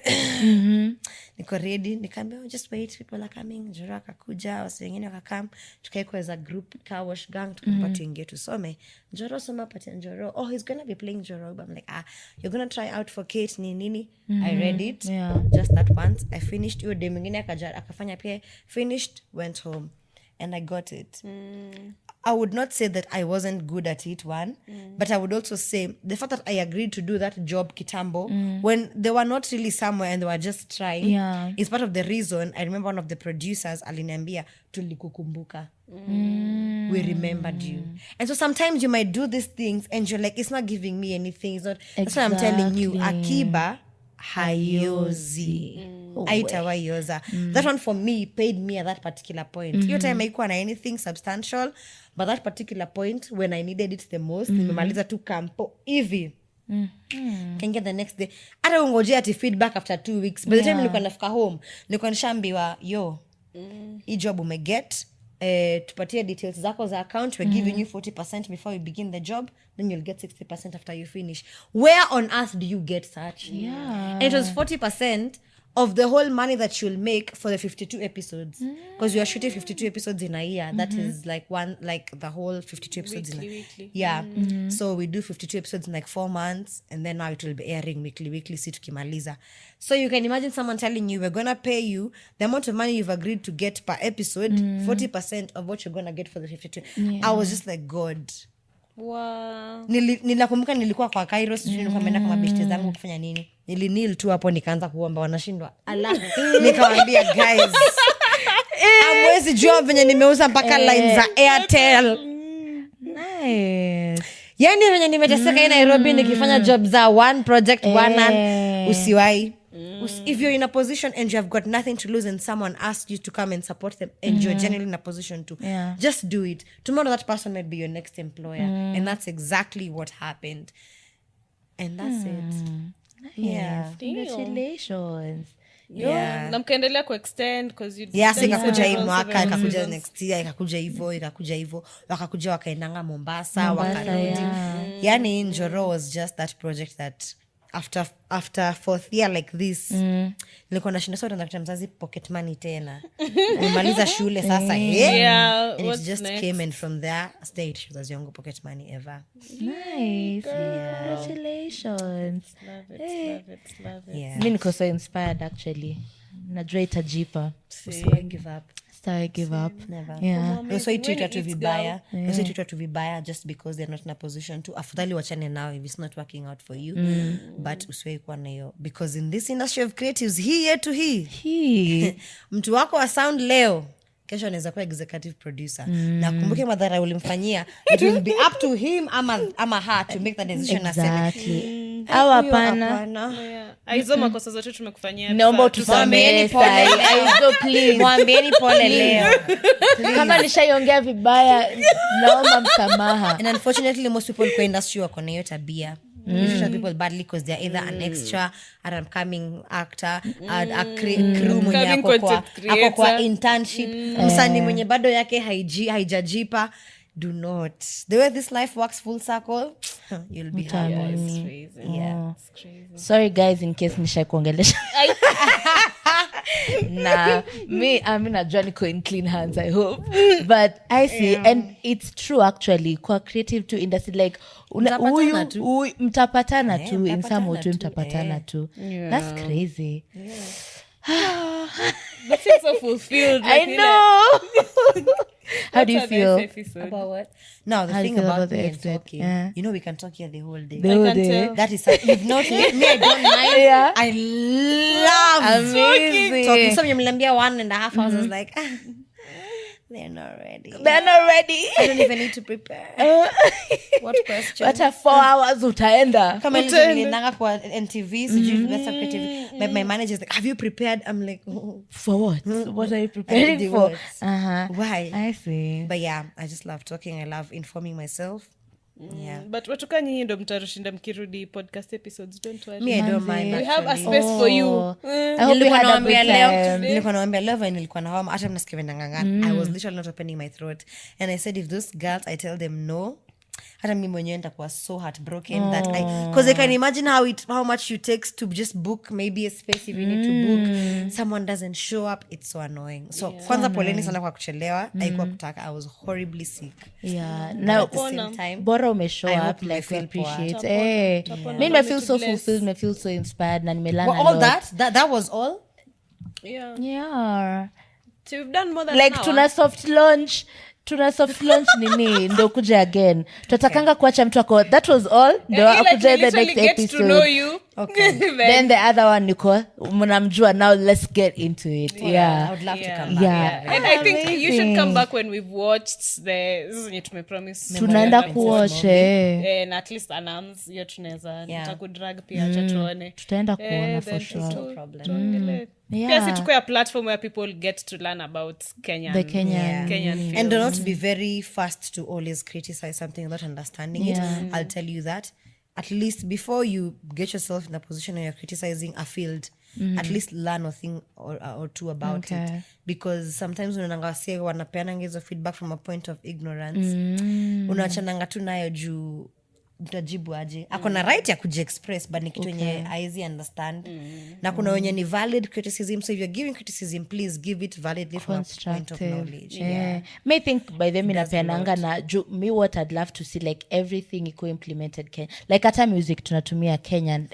niko ready nikaambia just wait people are coming Njoro akakuja wasi wengine wakakam tukaiko as a group car wash gang tukapatia ingie tusome Njoro soma patia Njoro he's going to be playing Njoro I'm like you're going to try out for Kate nini I read it just that once I finished hiyo day mwingine akafanya pia finished went home and I got it I would not say that I wasn't good at it, but I would also say the fact that I agreed to do that job kitambo when they were not really somewhere and they were just trying is part of the reason. I remember one of the producers aliniambia tulikukumbuka. We remembered you. And so sometimes you might do these things and you're like, it's not giving me anything. It's not. That's what I'm telling you. Akiba hayozi. Aitawayoza. That one for me paid me at that particular point. Your time haikuwa na anything substantial, but that particular point when I needed it the most, nimemaliza tu kampo hivi. Can get the next day. Hata ungojea ati feedback after 2 weeks. By the time nilikuwa nafika home, nilikuwa nishaambiwa, yo, hii job umeget, tupatie details zako za account, we're giving you 40% before you begin the job, then you'll get 60% after you finish. Where on earth do you get such? And it was 40% of the whole money that you'll make for the 52 episodes, because you are shooting 52 episodes in a year. That is like the whole 52 episodes weekly. So we do 52 episodes in like 4 months, and then now it will be airing weekly si tukimaliza. So you can imagine someone telling you, we're gonna pay you the amount of money you've agreed to get per episode, 40% of what you're gonna get for the 52. I was just like, God. Wow. Ninakumbuka nilikuwa kwa Cairo, nilikuwa nimeenda kwa mabeshte zangu kufanya nini, nilinil tu hapo, nikaanza kuomba, wanashindwa. Nikawaambia, guys, amwezi jua venye nimeuza mpaka line za Airtel. Nice. Yani venye nimeteseka hii Nairobi nikifanya job za one project one usiwai. If you're in a position and you have got nothing to lose and someone asks you to come and support them and you're genuinely in a position to, just do it. Tomorrow that person might be your next employer. And that's exactly what happened. And that's it. Yeah. Congratulations. Na mkaendelea kuextend because you ikakuja hii mwaka, ikakuja next year, ikakuja hivyo, wakakuja wakaendanga Mombasa wakarudi. Yani Njoro was just that project that after 4th year like this, nilikuwa nashinda sote na mzazi pocket money tena. Nimaliza shule sasa, and it just came, and from there stayed she was young pocket money ever. Nice. Congratulations. Love it. Mimi niko so inspired actually. Najua itajipa. Usiwahi give up. Stay give up. Never. Yeah. Also ititwa tu vibaya just because they're not in a position to. Afadhali wachane nao if it's not working out for you. But usiwahi kuwa na hiyo, because in this industry of creatives, mtu wako wa sound leo, kesho anaweza kuwa executive producer. Na kumbuke madhara ulimfanyia, it will be up to him ama her to make the decision. Exactly. Au hapana. Aizo makosa zote tumekufanyia. Naomba tusamehe sasa. Aizo please. Mwambieni pole leo. Kama nishaiongea vibaya, naomba msamaha. And unfortunately most people kwa industry wako na hiyo tabia. You treat people badly because they're either an extra, an upcoming actor, a crew mwenye ako kwa internship, msanii mwenye bado yake haijajipa. Do not. The way this life works full circle, you'll be happy. It's crazy. It's crazy. Sorry guys in case nishakuongelesha. Nah, I'm najua niko in clean hands, I hope. But I see, and it's true actually, kwa creative to industry, like mtapatana tu in some way, mtapatana tu. That's crazy. But it's so fulfilled. I know. How do you feel about what? Now the thing about me and talking, you know, we can talk here the whole day. That is you've noticed me. I don't mind. I love talking. So mlambia 1.5 hours. I was like, they're not ready. I don't even need to prepare. What question? What a 4 hours utaenda. Kama nilienda kwa NTV, my manager is like, have you prepared? I'm like, for what? What are you preparing for? Why? I see. But yeah, I just love talking. I love informing myself. Yeah. But watuka nyinyi ndo mtarushinda mkirudi podcast episodes, don't worry. Me, I don't mind. We have a space for you. I hope you had a good time. Nilikuwa naambia leo nilikuwa na homa, hata mnasikia ndanganga. I was literally not opening my throat, and I said, if those girls, I tell them no, hata mimi mwenyewe nitakuwa so heartbroken that because I can imagine how much you takes to just book maybe a space if you need to book. Someone doesn't show up, it's so annoying. So kwanza poleni sana kwa kuchelewa. Haikuwa kutaka. I was horribly sick. Yeah. Now at the same time, bora umeshow up, like we appreciate. Mimi I feel so fulfilled, I feel so inspired, na nimelana all that was all. Yeah. Yeah. So we've done more than like an hour. tuna soft launch tuna soft launch nini ndo kuja again tutakanga kuacha mtu ako that was all ndo Yeah, akuja like, the we next literally get to know episode you. Okay. then the other one niko mnamjua now let's get into it I yeah would love to Yeah. come back. Yeah. And I think you should come Amazing. back when we've watched the zenye tumepromise tunaenda Memorial kuwatch and at least announce hiyo tunaweza Yeah. nitakudrag pia acha tuone tutaenda kuona for then sure No problem. tuongele. Yeah. Pia si tukuwe a platform where people get to learn about Kenyan the Kenyan Kenyan films. And do not be very fast to always criticize something without understanding Yeah. it. I'll tell you that. At least before you get yourself in a position where you're criticizing a field, at least learn a thing or two about it. Okay. Because sometimes unanangawase wanapeananga hizo feedback from a point of ignorance. Unachananga tu nayo juu mtajibu aje akona right ya kujiexpress but ni kitu yenye aizi understand na kuna wenye ni valid criticism, so if you're giving criticism please give it validly from a point of knowledge. yeah. May think by them inapeananga na me what I'd love to see like everything iko implemented like hata music tunatumia Kenyan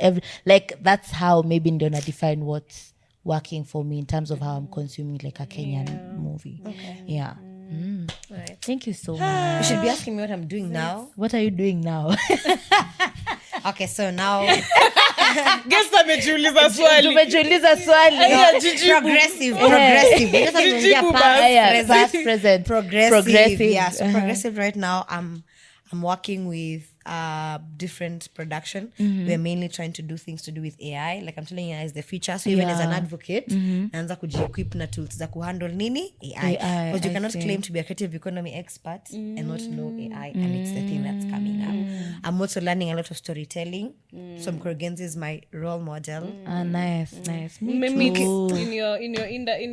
like that's how maybe ndio na define what's working for me in terms of how I'm consuming like a Kenyan movie yeah Right. thank you so You much should be asking me what I'm doing now. what are you doing now Okay, so now Guess amejiuliza swali. tumejiuliza swali progressive. We just have to Jibu get basi. past past present progressive. Yeah, so progressive right now. I'm working with different production. We're mainly trying to do things to do with AI. Like I'm telling you, is the future. So even as an advocate, naanza kujiequip na tools za kuhandle nini AI. Because you cannot claim to be a creative economy expert and not know AI, and it's the thing that's coming up. I'm also learning a lot of storytelling. So Mkurugenzi is my role model. nice me Mimic too. in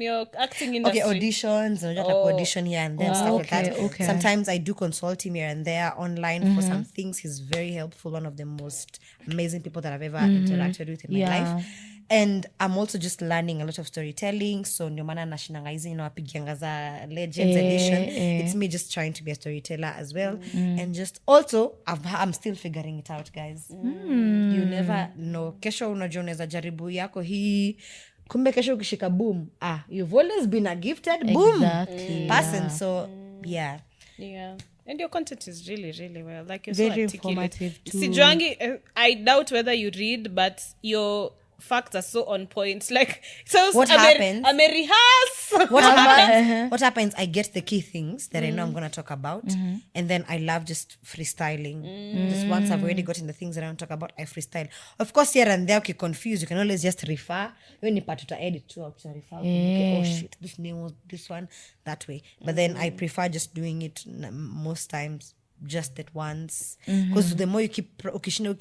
your acting Okay, industry. auditions, unajua like audition here and there, stuff like that. okay. Sometimes I do consult him here and there online for some things. He's very helpful, one of the most amazing people that I've ever interacted with in my Yeah. life. And I'm also just learning a lot of storytelling. So ndio maana nashinanga hizi nawapigianga za Legends edition. It's me just trying to be a storyteller as well. And just also I'm still figuring it out, guys. You never know. Kesho unajua unaweza jaribu yako hii kumbe kesho ukishika boom. You've always been a gifted boom Exactly, person. So yeah. Yeah. And your content is really, really well. Like you're Very so articulate. informative too. Sijuangi, I doubt whether you read, but your facts are so on point. Like, so What happens? I'm a rehearse. What happens, I get the key things that I know I'm going to talk about, and then I love just freestyling. Just once I've already gotten the things that I want to talk about, I freestyle. Of course, here and there, okay, confused, you can always just refer. When you part to edit too, to refer. Okay, oh shit, this name was this one, that way. But then I prefer just doing it most times just at once. Because the more you keep, ukishinda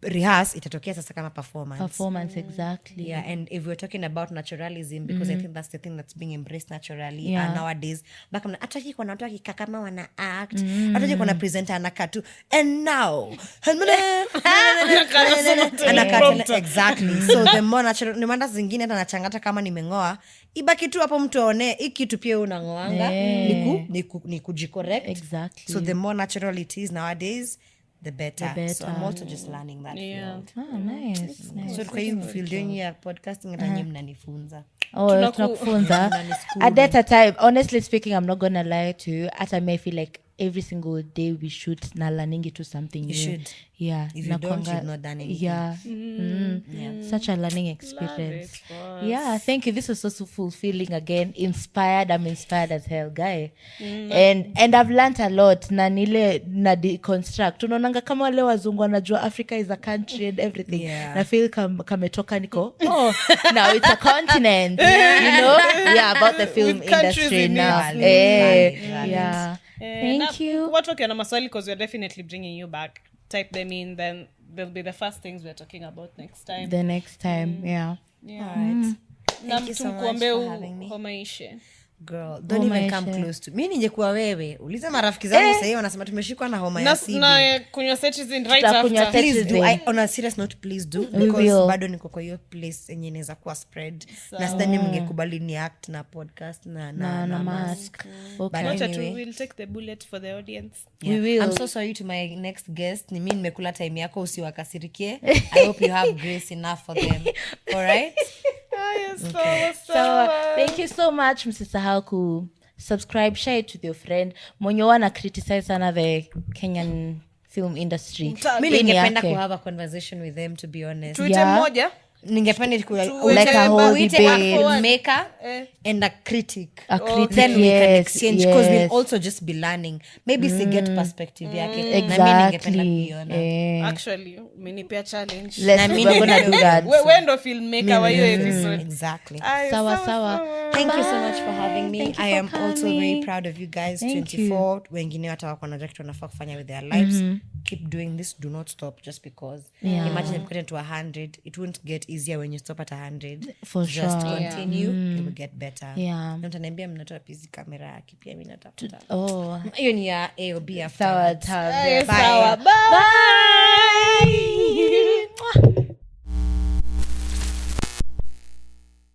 rehearse, itatokea sasa kama performance. Exactly Yeah, and if we're talking about naturalism, because I think that's the thing that's being embraced naturally nowadays. Baka mna ataki kwa watu akika kama wana act, ataki kwa na presenter anakaa tu and now anakaa exactly. So the more natural, no matter zingine hata nachangata kama nimengoa, ibaki tu hapo mtu aone hiki kitu pia unangoanga ni kujicorrect. Exactly. So the more natural it is nowadays, the better. So I'm also just learning that field. nice So kwa hiyo field yenyu ya podcasting hata nyinyi mnanifunza. tunakufunza at that time honestly speaking I'm not gonna lie to you hata me I feel like every single day we shoot na learning to something new. should. Yeah, If you don't, you've not done anything. Yeah. Such a learning experience. Yeah, thank you. This was so fulfilling again. Inspired. I'm inspired as hell, guy. And I've learned a lot. Na nile na deconstruct. Unaonanga kama wale wazungu wanajua Africa is a country and everything. Yeah. Na feel kametoka niko. Oh, now it's a continent. You know? Yeah, about the film With countries industry in now. it. Yeah. Thank you. Watu wakiwa na maswali, because we're definitely bringing you back. Type them in, then they'll be the first things we're talking about next time. The next time, yeah. All right. Na Thank you so much mkuombe for having me. uhomaishe. Girl, don't even come close to me. Ningekuwa wewe. Uliza marafiki zangu sasa hivi wanasema tumeshikwa na homa ya CB. Na kunywa cetirizine right Tutakunywa after. cetirizine. Please do. On a serious note, please do. Because will. bado niko kwa hiyo place yenye inaweza kuwa spread. Na sidhani mngekubali ni act na podcast na mask. Okay. But Wacha tu, anyway, we'll take the bullet for the audience. We will. I'm so sorry to my next guest. Ni mimi nimekula time yako, usiwakasirikie. I hope you have grace enough for them. All right? So thank you so much, msisahau subscribe, share it with your friend. Mwenye wana criticize sana the Kenyan film industry. Mi Hii ni ningependa yake. ku have a conversation with them, to be honest. tuite Yeah. mmoja Ningependa Like a whole debate. a maker and a critic. A critic, Then we can yes, exchange, because yes. we'll also just be learning. Maybe si get perspective yake. Na mi ningependa Exactly. kuiona. Actually umenipea challenge. Let's we're gonna do that. We ndo filmmaker wa hiyo episode. Exactly. Ay, Sawa. Thank you so much for having me. Thank you I for am also coming. very proud of you guys. Thank 24 wengine hata wako na direct wanafaa kufanya with their lives. Keep doing this, do not stop just because. Yeah. Imagine if you get to 100, it won't get easier when you stop at 100. For Just sure. continue, it will get better. Yeah. Na mtaniambia mnatoa pizi kamera yake pia mimi natafuta. Oh, Hiyo ni ya A or B after. sawa. Bye. Sawa. Bye.